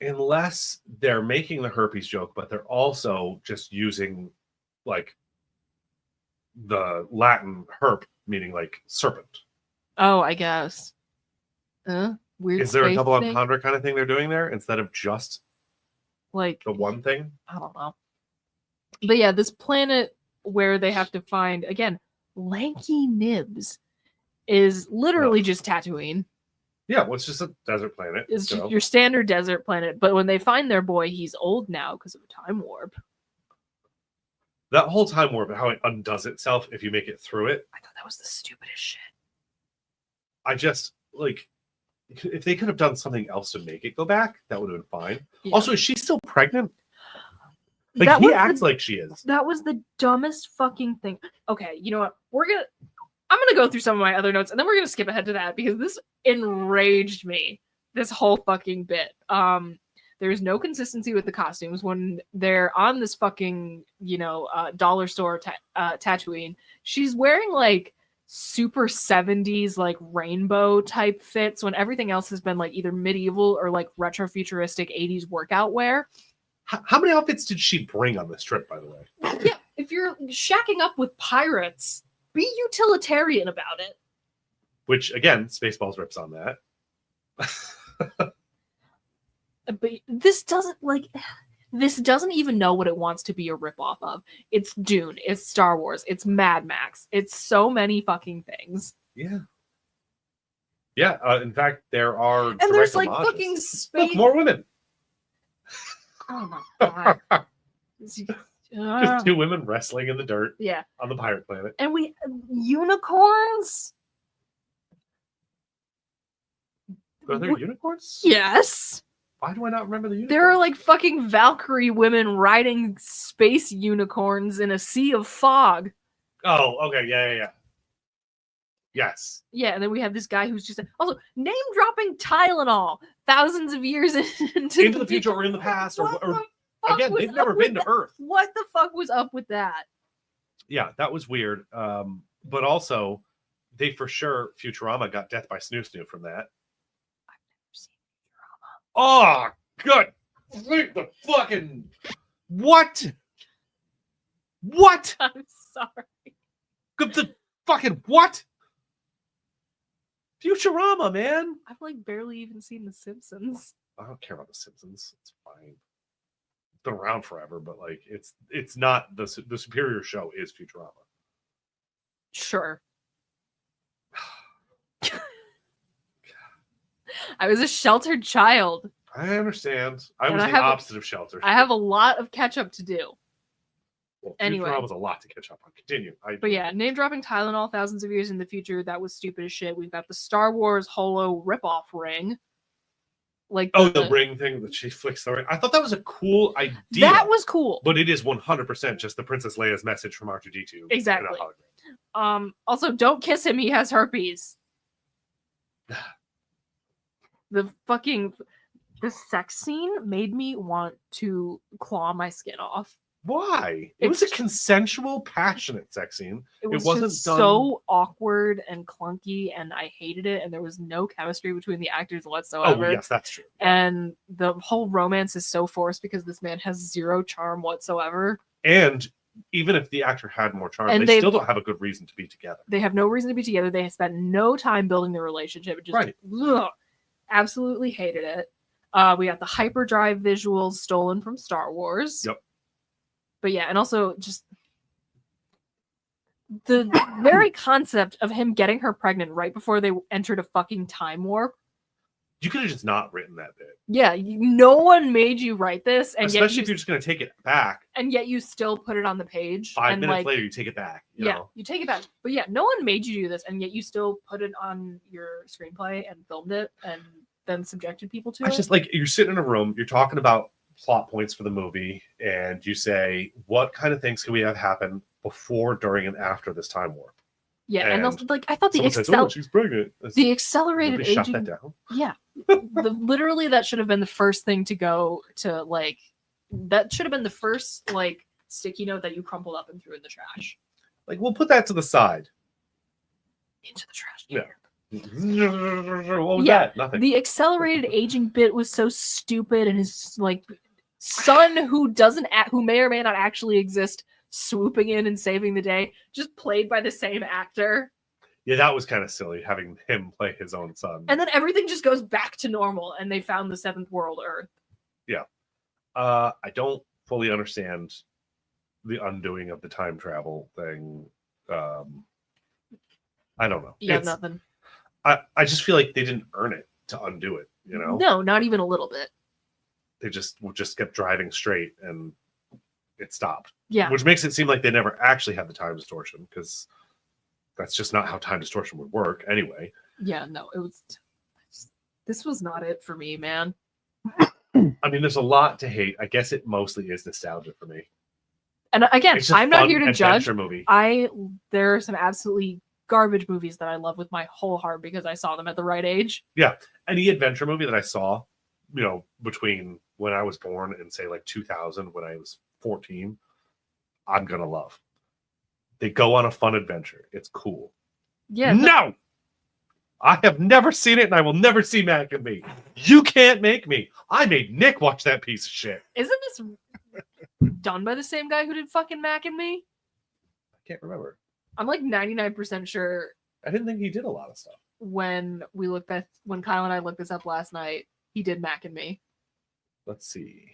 Unless they're making the herpes joke, but they're also just using like the Latin herp, meaning like serpent. Oh, I guess. Weird. Is there a space double thing? entendre kind of thing they're doing there instead of just Like the one thing? I don't know. But yeah, this planet where they have to find again lanky nibs is literally just Tatooine. Yeah, well, it's just a desert planet. It's so- your standard desert planet. But when they find their boy, he's old now because of a time warp. That whole time warp, how it undoes itself if you make it through it. I thought that was the stupidest shit. I just like if they could have done something else to make it go back, that would have been fine. Yeah. Also, is she still pregnant? Like That he was acts the- like she is. That was the dumbest fucking thing. Okay, you know what? I'm gonna go through some of my other notes and then we're gonna skip ahead to that because this enraged me. This whole fucking bit. There's no consistency with the costumes when they're on this fucking, dollar store Tatooine. She's wearing like super 70s like rainbow type fits when everything else has been like either medieval or like retro futuristic 80s workout wear. How many outfits did she bring on this trip, by the way? Yeah, if you're shacking up with pirates, be utilitarian about it. Which again, Spaceballs rips on that. But this doesn't even know what it wants to be a ripoff of. It's Dune, it's Star Wars, it's Mad Max, it's so many fucking things. Yeah. Yeah. In fact, there are And there's direct like homages. fucking Look, space. more women. Oh my god. Just two women wrestling in the dirt Yeah. on the pirate planet. And we unicorns? Are there unicorns? Yes. Why do I not remember the unicorns? There are like fucking Valkyrie women riding space unicorns in a sea of fog. Oh, okay. Yeah. Yes. Yeah, and then we have this guy who's just also name dropping Tylenol thousands of years into the future or in the past, What or the fuck again, was they've never up with been to that? Earth. What the fuck was up with that? Yeah, that was weird. But also, they for sure Futurama got Death by Snoo Snoo from that. Oh, good. The fucking what? What? I'm sorry. The fucking what? Futurama, man. I've like barely even seen The Simpsons. I don't care about The Simpsons. It's fine. It's been around forever, but like it's not the superior show is Futurama. Sure. I was a sheltered child. I understand. I And was I the have a- opposite of shelter. I have a lot of catch up to do. Well, anyway. Futurama was a lot to catch up on. Continue. But yeah, name dropping Tylenol thousands of years in the future, that was stupid as shit. We've got the Star Wars Holo ripoff ring. Like the ring thing that she flicks the ring. I thought that was a cool idea. That was cool. But it is 100% just the Princess Leia's message from R2D2. in a Exactly. hologram. Also, don't kiss him. He has herpes. The sex scene made me want to claw my skin off. Why? It was a It's- consensual, passionate sex scene. It was wasn't just done- so awkward and clunky, and I hated it. And there was no chemistry between the actors whatsoever. Oh, yes, that's true. And the whole romance is so forced because this man has zero charm whatsoever. And even if the actor had more charm, And they they- still don't have a good reason to be together. They have no reason to be together. They have spent no time building their relationship. It just Right. ugh, absolutely hated it. We got the hyperdrive visuals stolen from Star Wars. Yep. But yeah, and also just the very concept of him getting her pregnant right before they entered a fucking time warp. You could have just not written that bit. Yeah, no one made you write this, and Especially yet if you're just going to take it back. you still put it on the page. 5 and minutes like, later, you take it back. You yeah, know? you take it back. But yeah, no one made you do this, and yet you still put it on your screenplay and filmed it, and then subjected people to It's it. just like you're sitting in a room, you're talking about plot points for the movie, and you say, what kind of things can we have happen before, during, and after this time warp? Yeah, and and also, like I thought Someone says, oh, she's pregnant. the accelerated Nobody shut that aging. down. Yeah, literally that should have been the first thing to go to like. That should have been the first like sticky note that you crumpled up and threw in the trash. Like, we'll put that to the side. Into the trash. Yeah. What was Yeah, that? Nothing. The accelerated aging bit was so stupid, and his like son who who may or may not actually exist swooping in and saving the day, just played by the same actor. Yeah, that was kind of silly having him play his own son. And then everything just goes back to normal, and they found the seventh world Earth. I don't fully understand the undoing of the time travel thing. I don't know. Yeah, It's- nothing. I just feel like they didn't earn it to undo it. You know, No, not even a little bit. they just kept driving straight and it stopped. Yeah. Which makes it seem like they never actually had the time distortion, because that's just not how time distortion would work anyway. Yeah, no, it was. This was not it for me, man. I mean, there's a lot to hate. I guess it mostly is nostalgia for me. And again, It's just I'm not fun here to judge. adventure movie. There are some absolutely garbage movies that I love with my whole heart because I saw them at the right age. Any adventure movie that I saw, between when I was born and say like 2000, when I was 14, I'm gonna love. They go on a fun adventure. It's cool. Yeah. No, I have never seen it, and I will never see Mac and Me. You can't make me. I made Nick watch that piece of shit. Isn't this done by the same guy who did fucking Mac and Me? I can't remember. I'm like 99% sure I didn't think he did a lot of stuff. when Kyle and I looked this up last night, he did Mac and Me. Let's see.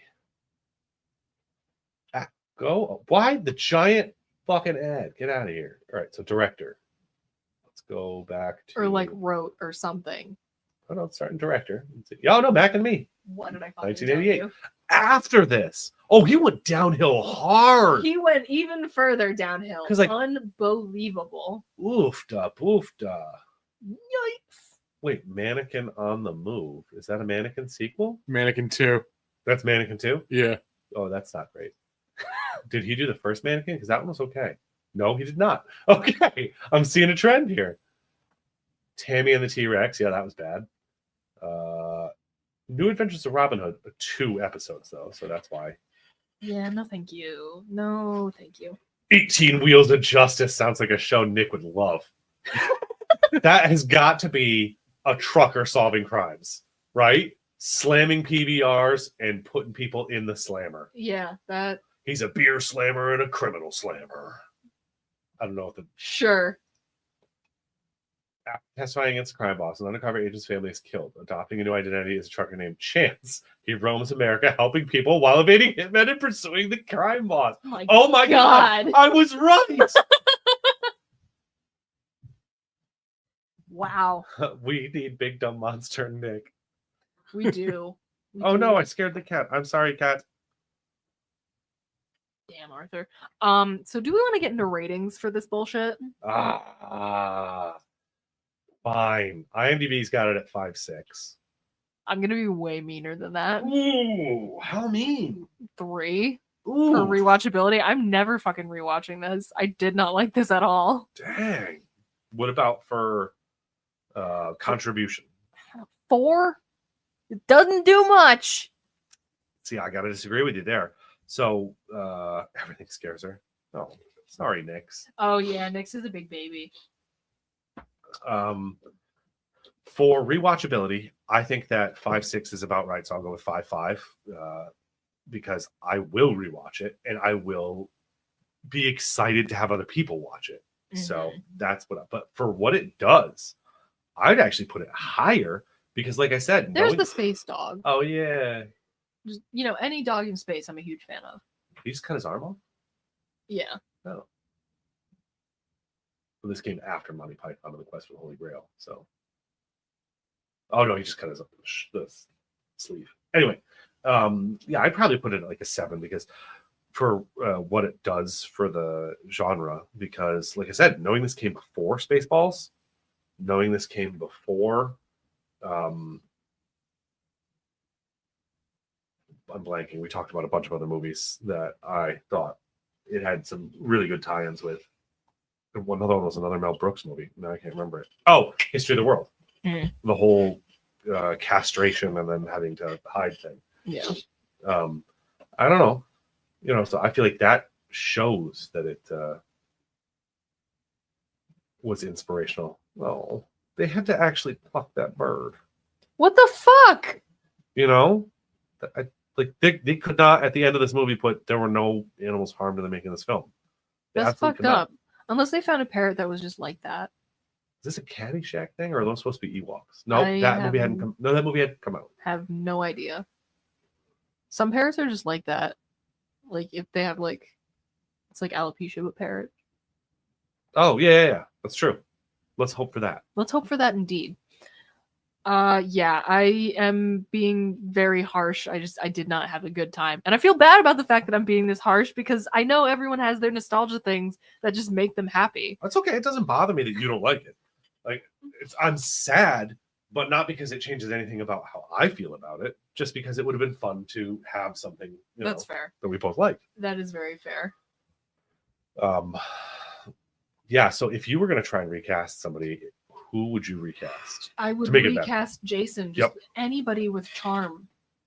Go. Why the giant fucking ad? Get out of here. All right, so director. Let's go back to. Or like wrote or something. Oh, no, it's starting director. Oh, no, Mac and Me. What did I fucking 1988. tell you? After this. Oh, he went downhill hard. He went even further downhill. 'Cause, like- Unbelievable. Oofda, poofda. Yikes. Wait, Mannequin on the Move. Is that a Mannequin sequel? Mannequin 2. That's Mannequin 2? Yeah. Oh, that's not great. Did he do the first Mannequin? Because that one was okay. No, he did not. Okay. I'm seeing a trend here. Tammy and the T-Rex. Yeah, that was bad. New Adventures of Robin Hood. 2 episodes, though, so that's why. Yeah, no thank you. No thank you. 18 Wheels of Justice sounds like a show Nick would love. That has got to be a trucker solving crimes, right? Slamming PBRs and putting people in the slammer. Yeah, that He's a beer slammer and a criminal slammer. I don't know what the sure. testifying against a crime boss. An undercover agent's family is killed. Adopting a new identity is a trucker named Chance. He roams America helping people while evading hitmen and pursuing the crime boss. Oh my God. I was right. Wow. We need Big Dumb Monster Nick. We do. We Oh do. no, I scared the cat. I'm sorry, cat. Damn, Arthur. So do we want to get into ratings for this bullshit? Fine. IMDb's got it at 5.6. I'm gonna be way meaner than that. Ooh, how mean. 3 Ooh, for rewatchability. I'm never fucking rewatching this. I did not like this at all. dang. What about for contribution? 4? It doesn't do much. See, I gotta disagree with you there. So everything scares her. Oh, sorry, Nix. Oh yeah, Nyx is a big baby. For rewatchability, I think that 5.6 is about right. So I'll go with 5.5 because I will rewatch it and I will be excited to have other people watch it. So that's but for what it does, I'd actually put it higher because, like I said, There's the space dog. Oh yeah, Just, any dog in space, I'm a huge fan of. he just cut his arm off. Yeah. Oh, well, this came after Monty Python and the Quest for the Holy Grail. So, oh no, he just cut his the sleeve. Anyway, yeah, I'd probably put it at like a 7 because for what it does for the genre. Because, like I said, knowing this came before Spaceballs, knowing this came before. I'm blanking. We talked about a bunch of other movies that I thought it had some really good tie-ins with. Another one was another Mel Brooks movie. No, I can't remember it. Oh, History of the World. Mm. The whole castration and then having to hide thing. Yeah. I don't know. So I feel like that shows that it was inspirational. Well, they had to actually pluck that bird. What the fuck? They could not at the end of this movie put there were no animals harmed in the making of this film. They That's absolutely fucked could not. up. Unless they found a parrot that was just like that. Is this a Caddyshack thing, or are those supposed to be Ewoks? No, I that movie hadn't haven't- come. No, that movie hadn't come out. Have no idea. Some parrots are just like that. Like if they have it's like alopecia but parrot. Oh yeah, that's true. Let's hope for that. Let's hope for that indeed. Yeah, I am being very harsh. I did not have a good time. And I feel bad about the fact that I'm being this harsh because I know everyone has their nostalgia things that just make them happy. That's okay. It doesn't bother me that you don't like it. I'm sad but not because it changes anything about how I feel about it, just because it would have been fun to have something That's fair. that we both liked. That is very fair. Yeah, so if you were going to try and recast somebody, who would you recast? I would make it better. recast Jason. Just anybody with charm.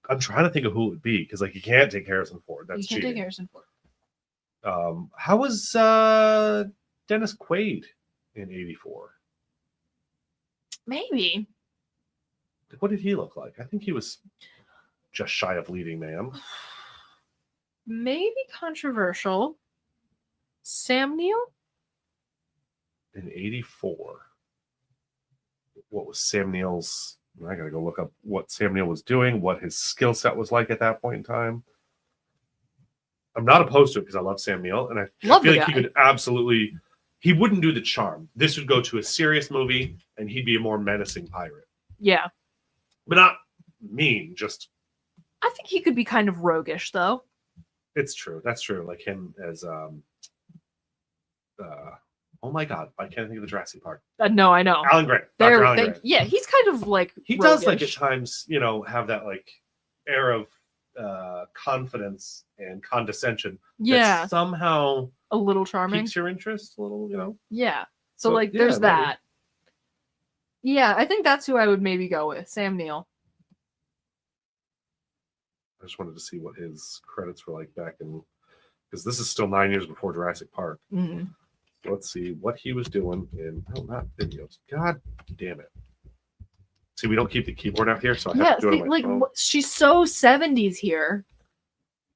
I'm trying to think of who it would be, because like you can't take Harrison Ford. That's You can't cheating. take Harrison Ford. How was Dennis Quaid in '84? Maybe. What did he look like? I think he was just shy of leading man. Maybe controversial. Sam Neill? In '84. What was Sam Neill's? I gotta go look up what Sam Neill was doing, what his skill set was like at that point in time. I'm not opposed to it because I love Sam Neill, and I Love feel the like he guy. could absolutely. He wouldn't do the charm. This would go to a serious movie, and he'd be a more menacing pirate, Yeah. but not mean. Just I think he could be kind of roguish, though. it's true. That's true. Like him as oh my god, I can't think of the Jurassic Park. No, I know. Alan Grant. There, Dr. Alan Grant. yeah, he's kind of like He does like at roguish. times, have that like air of confidence and condescension. Yeah, That somehow a little charming. piques your interest a little. Yeah. So, So, like, yeah, there's maybe. that. Yeah, I think that's who I would maybe go with. Sam Neill. I just wanted to see what his credits were like back in, because this is still 9 years before Jurassic Park. Mhm. Let's see what he was doing in, not videos. God damn it. See, we don't keep the keyboard out here, so I have Yeah, to do it see, on my like phone. she's so 70s here.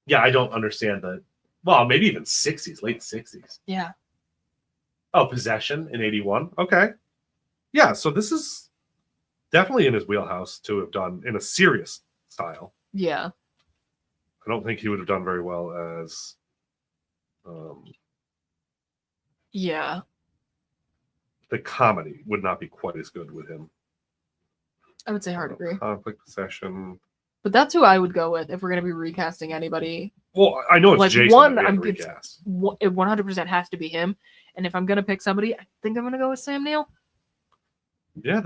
Yeah, I don't understand the, well, maybe even 60s, late 60s. Yeah. Oh, Possession in '81. Okay. Yeah, so this is definitely in his wheelhouse to have done in a serious style. Yeah. I don't think he would have done very well as Yeah. the comedy would not be quite as good with him. I would say hard agree. Conflict, Possession. But that's who I would go with if we're going to be recasting anybody. Well, I know it's Like, Jason. one, that we have I'm to gonna- recast. It 100% has to be him. And if I'm going to pick somebody, I think I'm going to go with Sam Neill. Yeah,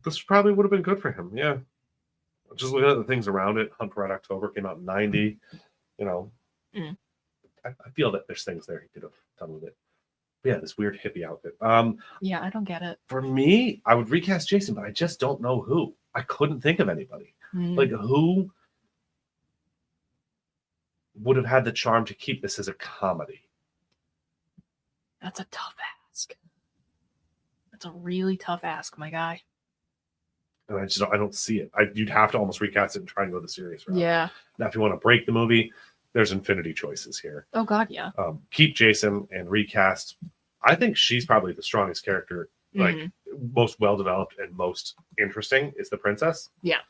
this probably would have been good for him. Yeah. Just looking at the things around it. Hunt for Red October came out in '90. Mm. I feel that there's things there he could have done with it. But yeah, this weird hippie outfit. Yeah, I don't get it. For me, I would recast Jason, but I just don't know who. I couldn't think of anybody. Mm. Like, who would have had the charm to keep this as a comedy? That's a tough ask. That's a really tough ask, my guy. And I don't see it. You'd have to almost recast it and try and go the serious route. Yeah. Now, if you want to break the movie, there's infinity choices here. Oh, God, yeah. Keep Jason and recast. I think she's probably the strongest character, like Mhm. most well developed and most interesting is the princess. Yeah.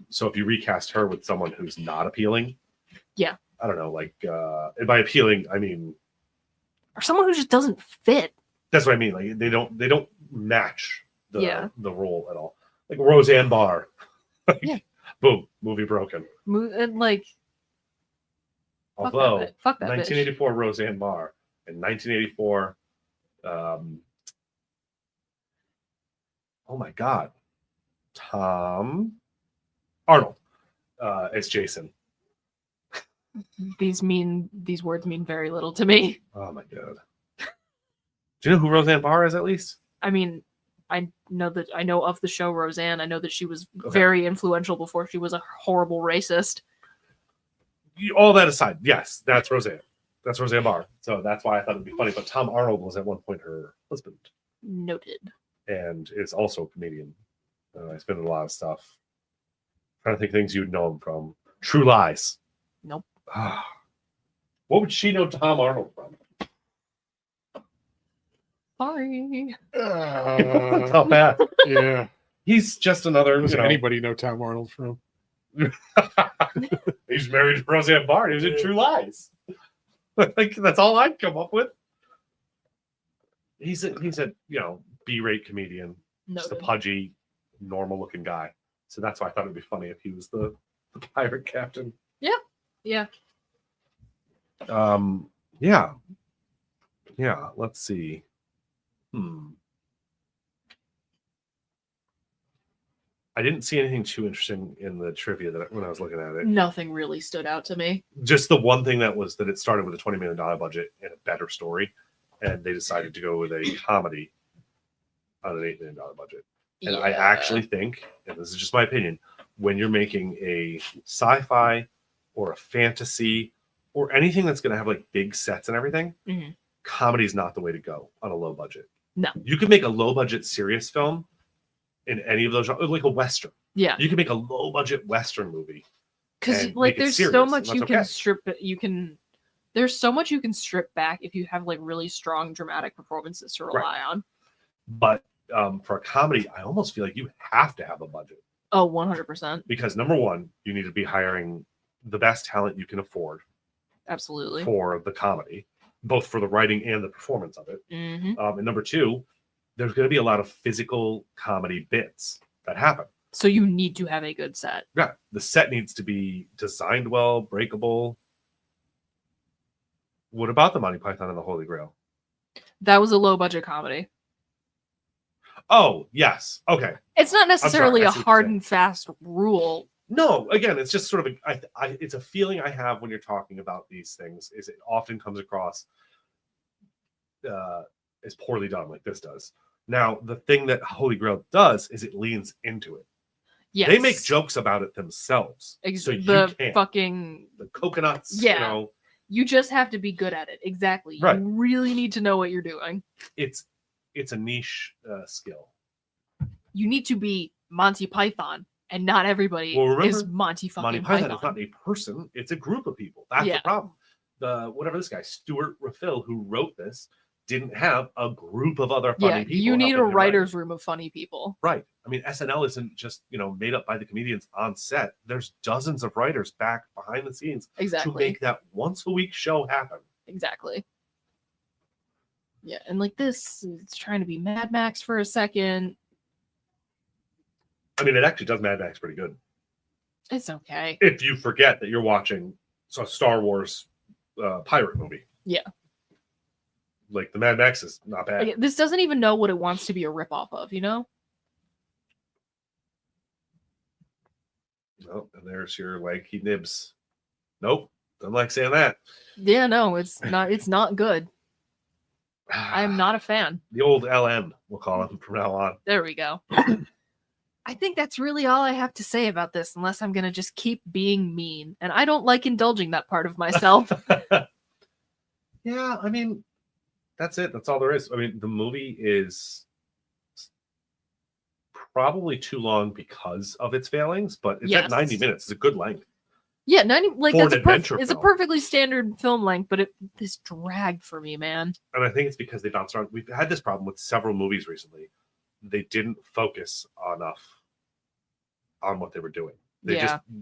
So if you recast her with someone who's not appealing, Yeah. I don't know, like, and by appealing, I mean Or someone who just doesn't fit. that's what I mean. Like they don't match Yeah. the role at all. Like Roseanne Barr. Yeah. Boom, movie broken. And, like, Although fuck that bitch. 1984 Roseanne Barr and 1984 oh my god, Tom Arnold as Jason. These words mean very little to me. Oh my god. Do you know who Roseanne Barr is at least? I mean, I know of the show Roseanne. I know that she was Okay. very influential before she was a horrible racist. All that aside, yes, that's Roseanne. That's Roseanne Barr. So that's why I thought it'd be funny. But Tom Arnold was at one point her husband Noted. and is also a comedian. He's been in a lot of stuff. Trying to think of things you'd know him from. True Lies. Nope. What would she know Tom Arnold from? Sorry. Tough ass. Yeah. He's just another. Does anybody know Tom Arnold from? He's married to Roseanne Barr. He was in True Lies. Like that's all I'd come up with. He's a B-rate comedian, just a Noted. pudgy, normal-looking guy. So that's why I thought it'd be funny if he was the pirate captain. Yeah. Yeah. Let's see. I didn't see anything too interesting in the trivia when I was looking at it. Nothing really stood out to me. Just the one thing that was that it started with a $20 million budget and a better story, and they decided to go with a comedy on an $8 million budget. And I actually think, and this is just my opinion, when you're making a sci-fi or a fantasy or anything that's going to have like big sets and everything, comedy is not the way to go on a low budget. No. You can make a low budget serious film in any of those, like a Western. Yeah. You can make a low budget Western movie. Because and like make it there's serious, so and much that's you okay. can strip there's so much you can strip back if you have like really strong dramatic performances to rely on. But for a comedy, I almost feel like you have to have a budget. Oh, 100%. Because number one, you need to be hiring the best talent you can afford Absolutely. for the comedy, both for the writing and the performance of it. Mm-hmm. And number two, there's going to be a lot of physical comedy bits that happen. So you need to have a good set. Yeah, the set needs to be designed well, breakable. What about the Monty Python and the Holy Grail? That was a low budget comedy. Oh, yes. Okay. It's not necessarily I a see what you're hard saying. and fast rule. No, again, it's just sort of it's a feeling I have when you're talking about these things. Is it often comes across as poorly done, like this does. Now, the thing that Holy Grail does is it leans into it. Yes. They make jokes about it themselves. So you the can't. fucking The coconuts, Yeah. you know, you just have to be good at it. Exactly. Right. You really need to know what you're doing. it's a niche skill. You need to be Monty Python, and not everybody Well, remember, is Monty fucking Monty Python is not a person; it's a group of people. That's Yeah. the problem. Whatever this guy Stuart Rafil, who wrote this, didn't have a group of other funny people. you need a helping him write. writer's room of funny people. Right. I mean, SNL isn't just made up by the comedians on set. There's dozens of writers back behind the scenes to Exactly. make that once a week show happen. Exactly. Yeah, and like this, it's trying to be Mad Max for a second. I mean, it actually does Mad Max pretty good. It's okay. If you forget that you're watching a Star Wars pirate movie. Yeah. Like the Mad Max is not bad. Like, this doesn't even know what it wants to be a ripoff of, you know? Oh, and there's your lanky nibs. Nope. Don't like saying that. Yeah, no, it's not good. I'm not a fan. The old LM, we'll call him from now on. There we go. I think that's really all I have to say about this, unless I'm going to just keep being mean. And I don't like indulging that part of myself. Yeah, I mean, that's it. That's all there is. I mean, the movie is probably too long because of its failings, but it's Yes. at 90 minutes. It's a good length. Yeah, 90, like For that's an adventure it's a film. perfectly standard film length, but this dragged for me, man. And I think it's because they bounced around. We've had this problem with several movies recently. They didn't focus enough on what they were doing.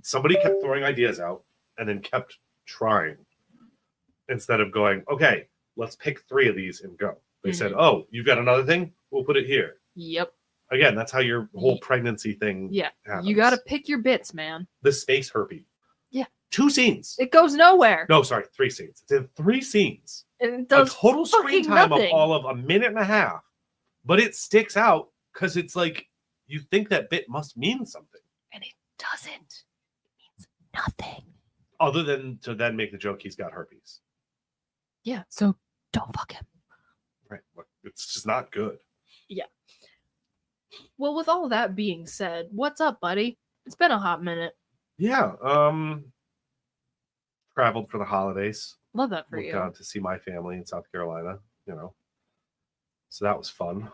Somebody kept throwing ideas out and then kept trying instead of going, okay, let's pick 3 of these and go. They said, oh, you've got another thing? We'll put it here. Yep. Again, that's how your whole pregnancy thing Yeah. happens. You got to pick your bits, man. The space herpy. Yeah. 2 scenes. It goes nowhere. No, sorry, 3 scenes. It's in 3 scenes. And it A does total screen fucking time nothing. of all of a minute and a half. But it sticks out because it's like you think that bit must mean something. And it doesn't. It means nothing. Other than to then make the joke he's got herpes. Yeah, so don't fuck him. Right. It's just not good. Well, with all that being said, what's up, buddy? It's been a hot minute. Yeah. Traveled for the holidays. Love that for Went you. down to see my family in South Carolina, So that was fun.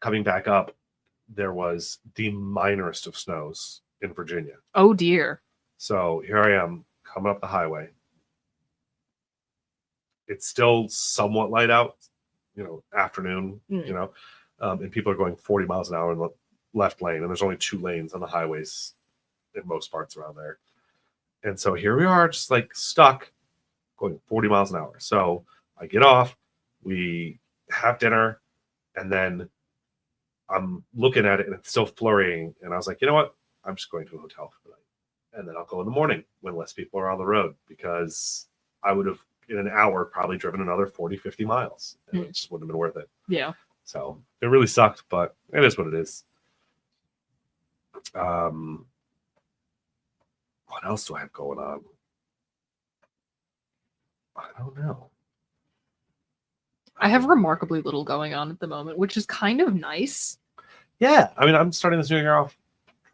Coming back up, there was the minorest of snows in Virginia. Oh, dear. So here I am coming up the highway. It's still somewhat light out, afternoon, and people are going 40 miles an hour in the left lane, and there's only 2 lanes on the highways in most parts around there. And so here we are, just like stuck going 40 miles an hour. So I get off, we have dinner, and then I'm looking at it and it's still flurrying. And I was like, you know what? I'm just going to a hotel for the night. And then I'll go in the morning when less people are on the road, because I would have in an hour probably driven another 40, 50 miles. And it just wouldn't have been worth it. Yeah. So it really sucked, but it is what it is. What else do I have going on? I don't know. I have remarkably little going on at the moment, which is kind of nice. Yeah, I mean, I'm starting this new year off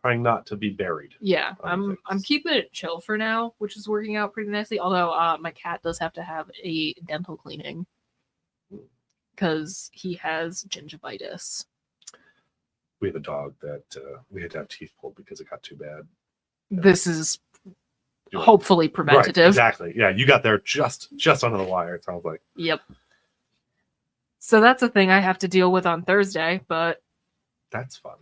trying not to be buried. Yeah, on I'm things. keeping it chill for now, which is working out pretty nicely. Although my cat does have to have a dental cleaning because he has gingivitis. We have a dog that we had to have teeth pulled because it got too bad. This is You're like, hopefully preventative. Right, exactly. Yeah, you got there just under the wire. It sounds like. Yep. So that's a thing I have to deal with on Thursday, but That's fun.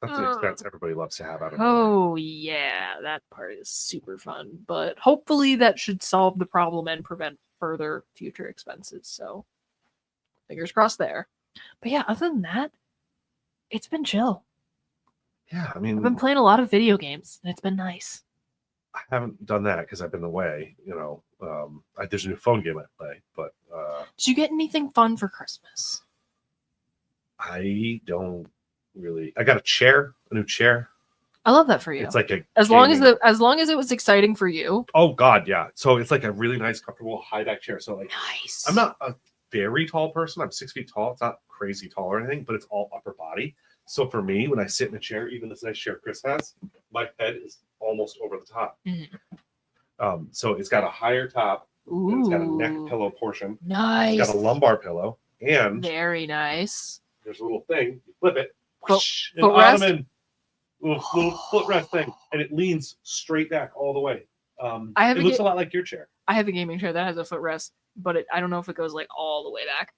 That's an expense everybody loves to have out of it. oh yeah, that part is super fun. But hopefully that should solve the problem and prevent further future expenses. So fingers crossed there. But yeah, other than that, it's been chill. Yeah, I I've mean, been playing a lot of video games, and it's been nice. I haven't done that because I've been away. There's a new phone game I play, but Did you get anything fun for Christmas? I don't really. I got a new chair. I love that for you. It's like a as long as gaming- as long as it was exciting for you. Oh God, yeah. So it's like a really nice, comfortable high back chair. So like, Nice. I'm not a very tall person. I'm 6 feet tall. It's not crazy tall or anything, but it's all upper body. So for me, when I sit in a chair, even this nice chair Chris has, my head is almost over the top. Mhm. So it's got a higher top. And it's got a neck Ooh, pillow portion. nice. It's got a lumbar pillow, and Very nice. there's a little thing. You flip it. Foot- An footrest? ottoman, little footrest thing, and it leans straight back all the way. I have it a looks ga- a lot like your chair. I have a gaming chair that has a footrest, but I don't know if it goes like all the way back.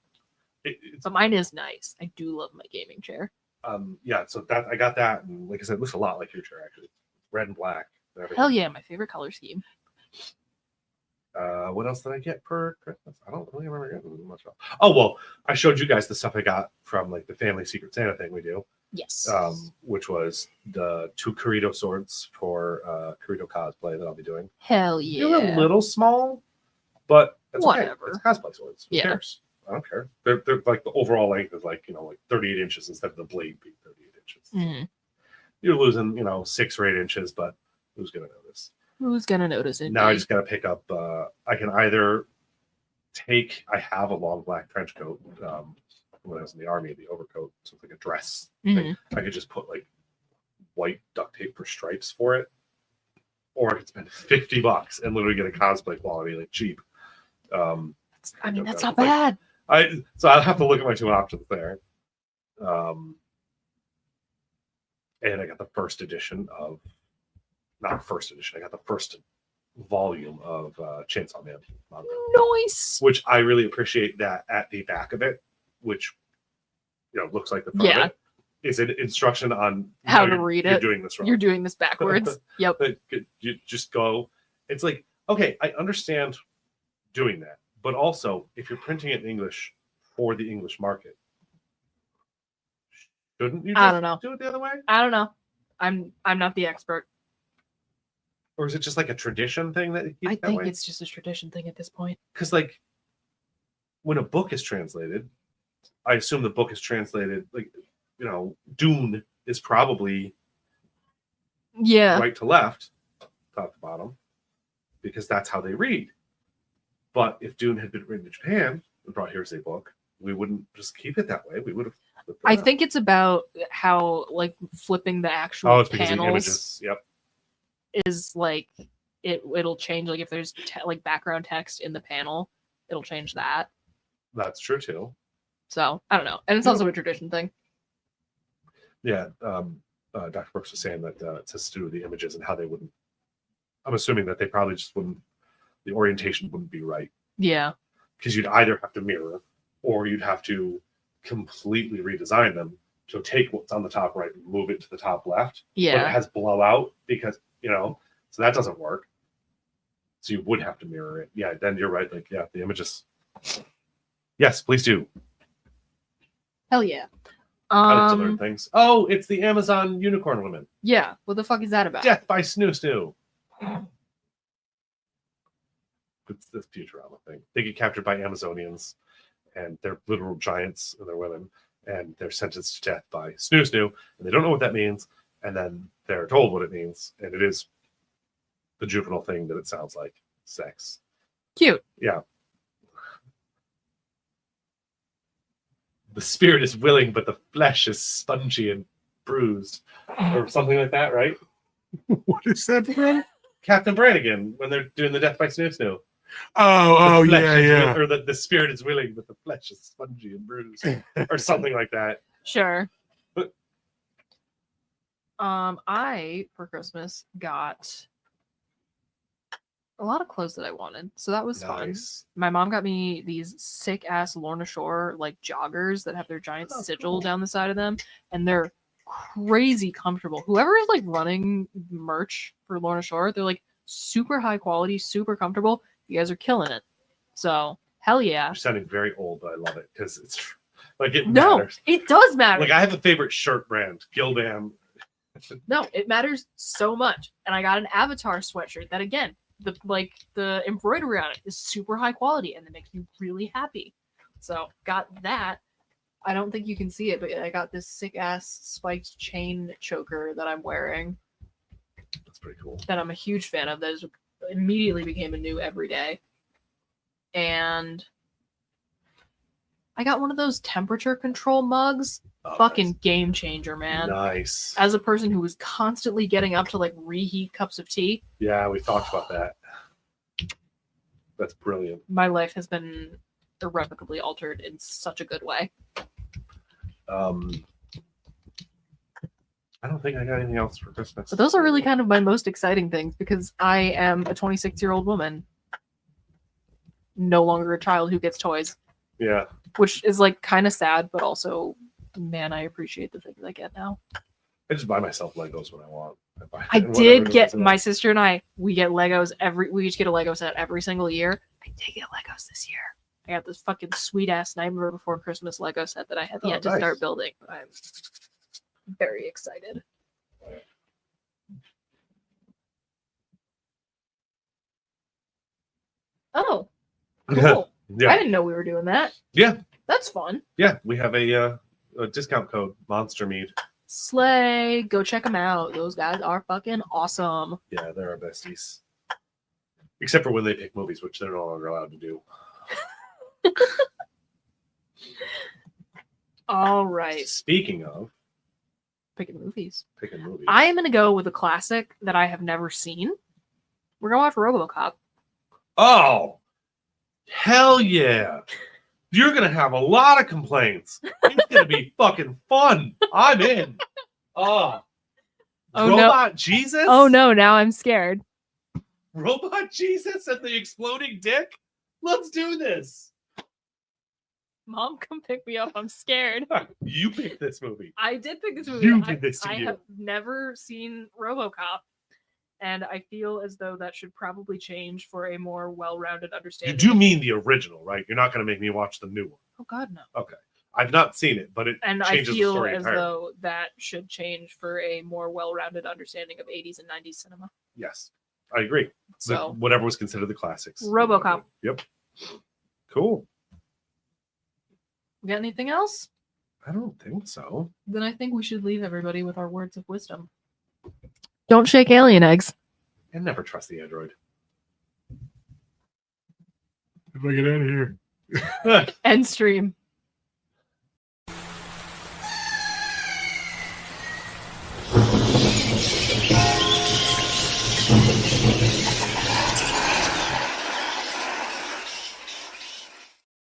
It's But mine is nice. I do love my gaming chair. yeah. So that I got that, and like I said, it looks a lot like your chair actually. Red and black. And everything. Hell yeah, my favorite color scheme. What else did I get for Christmas? I don't really remember getting much else. Oh well, I showed you guys the stuff I got from like the family Secret Santa thing we do, Yes. which was the 2 Corito swords for Corito cosplay that I'll be doing. Hell They're yeah. a little small, but that's Whatever. Okay. It's cosplay swords. Who Yeah. cares? I don't care. They're like the overall length is like 38 inches instead of the blade being 38 inches. Mhm. You're losing 6 or 8 inches, but who's gonna notice? Who's gonna notice it? Now I just gotta pick up. I can either I have a long black trench coat when I was in the army, the overcoat, so it's like a dress thing. I could just put like white duct tape for stripes for it, or I could spend $50 and literally get a cosplay quality, like cheap. I mean, that's not Like, bad. So I'll have to look at my 2 options there. And I got the first edition of, not first edition, I got the first volume of Chainsaw Man manga, Nice. which I really appreciate that at the back of it, which looks like the front Yeah. of it, is an instruction on How to you're- read you're it. doing this wrong. You're doing this backwards. Yep. But you just go. It's like, okay, I understand doing that, but also if you're printing it in English for the English market, shouldn't you? I don't know. Do it the other way, I don't know. I'm not the expert. or is it just like a tradition thing that you keep I that think way? it's just a tradition thing at this point. Because like when a book is translated, I assume the book is translated like Dune is probably Yeah. right to left, top to bottom, because that's how they read. But if Dune had been written in Japan and brought here as a book, we wouldn't just keep it that way. We would have. I think it's about how like flipping the actual Oh, it's because of the panels images. Yep. is like it'll change, like if there's like background text in the panel, it'll change that. That's true too. So I don't know. And it's Yeah. also a tradition thing. Yeah. Dr. Brooks was saying that it has to do with the images and how they wouldn't. I'm assuming that they probably just wouldn't. The orientation wouldn't be right. Yeah. Because you'd either have to mirror or you'd have to completely redesign them to take what's on the top right and move it to the top left. But it Yeah. has blowout because, so that doesn't work. So you would have to mirror it. Yeah, then you're right. Like, yeah, the images. Yes, please do. Hell yeah. I like to learn things. Oh, it's the Amazon unicorn woman. Yeah. What the fuck is that about? Death by Snoo Snoo. It's this Futurama thing. They get captured by Amazonians, and they're literal giants, and they're women, and they're sentenced to death by Snoo Snoo, and they don't know what that means. and then they're told what it means, and it is the juvenile thing that it sounds like, sex. Cute. Yeah. The spirit is willing, but the flesh is spongy and bruised, or something like that, right? What is that from? Captain Brannigan, when they're doing the Death by Snoo Snoo. Oh, The flesh yeah, is yeah. or the spirit is willing, but the flesh is spongy and bruised, or something like that. Sure. I for Christmas got a lot of clothes that I wanted, so that was fun. Nice. My mom got me these sick ass Lorna Shore like joggers that have their giant Oh, sigil cool. down the side of them, and they're crazy comfortable. Whoever is like running merch for Lorna Shore, they're like super high quality, super comfortable. You guys are killing it. So hell yeah. You're sounding very old, but I love it because it's like it No, matters. it does matter. Like I have a favorite shirt brand, Gildan. No, it matters so much. And I got an Avatar sweatshirt that again, the embroidery on it is super high quality and it makes me really happy. So got that. I don't think you can see it, but I got this sick ass spiked chain choker that I'm wearing That's pretty cool. that I'm a huge fan of. That is immediately became a new everyday. And I got one of those temperature control mugs. Oh, Fucking game changer, man. nice. As a person who was constantly getting up to like reheat cups of tea, Yeah, we talked about that. That's brilliant. my life has been irrevocably altered in such a good way. I don't think I got anything else for Christmas. But those are really kind of my most exciting things because I am a 26-year-old woman, no longer a child who gets toys, Yeah. which is like kind of sad, but also, man, I appreciate the things I get now. I just buy myself Legos when I want. I whatever did it get is. my sister and I. We get Legos we each get a Lego set every single year. I did get Legos this year. I got this fucking sweet ass Nightmare Before Christmas Lego set that I have yet to nice. start building. I'm very excited. Oh, cool! I Yeah. didn't know we were doing that. Yeah. That's fun. Yeah. We have a discount code, Monster Mead. Slay! Go check them out. Those guys are fucking awesome. Yeah, they're our besties. Except for when they pick movies, which they're no longer allowed to do. All right, Speaking of picking movies. picking movies. I am gonna go with a classic that I have never seen. We're gonna watch RoboCop. Oh, hell yeah. You're going to have a lot of complaints. It's going to be fucking fun. I'm in. Oh. Oh, no. Robot Jesus? Oh no! Now I'm scared. Robot Jesus and the exploding dick? Let's do this. Mom, come pick me up. I'm scared. You picked this movie. I did pick this movie. You did this to I you. have never seen RoboCop, and I feel as though that should probably change for a more well-rounded You understanding. do mean the original, right? You're not going to make me watch the new one. Oh God, no. Okay. I've not seen it, but it And I changes the feel story as entirely. though that should change for a more well-rounded understanding of 80s and 90s cinema. Yes, I agree. So, Whatever was considered the classics. RoboCop. Yep. Cool. we got anything else? I don't think so. Then I think we should leave everybody with our words of wisdom. Don't shake alien eggs. And never trust the android. If I get out of here. End stream.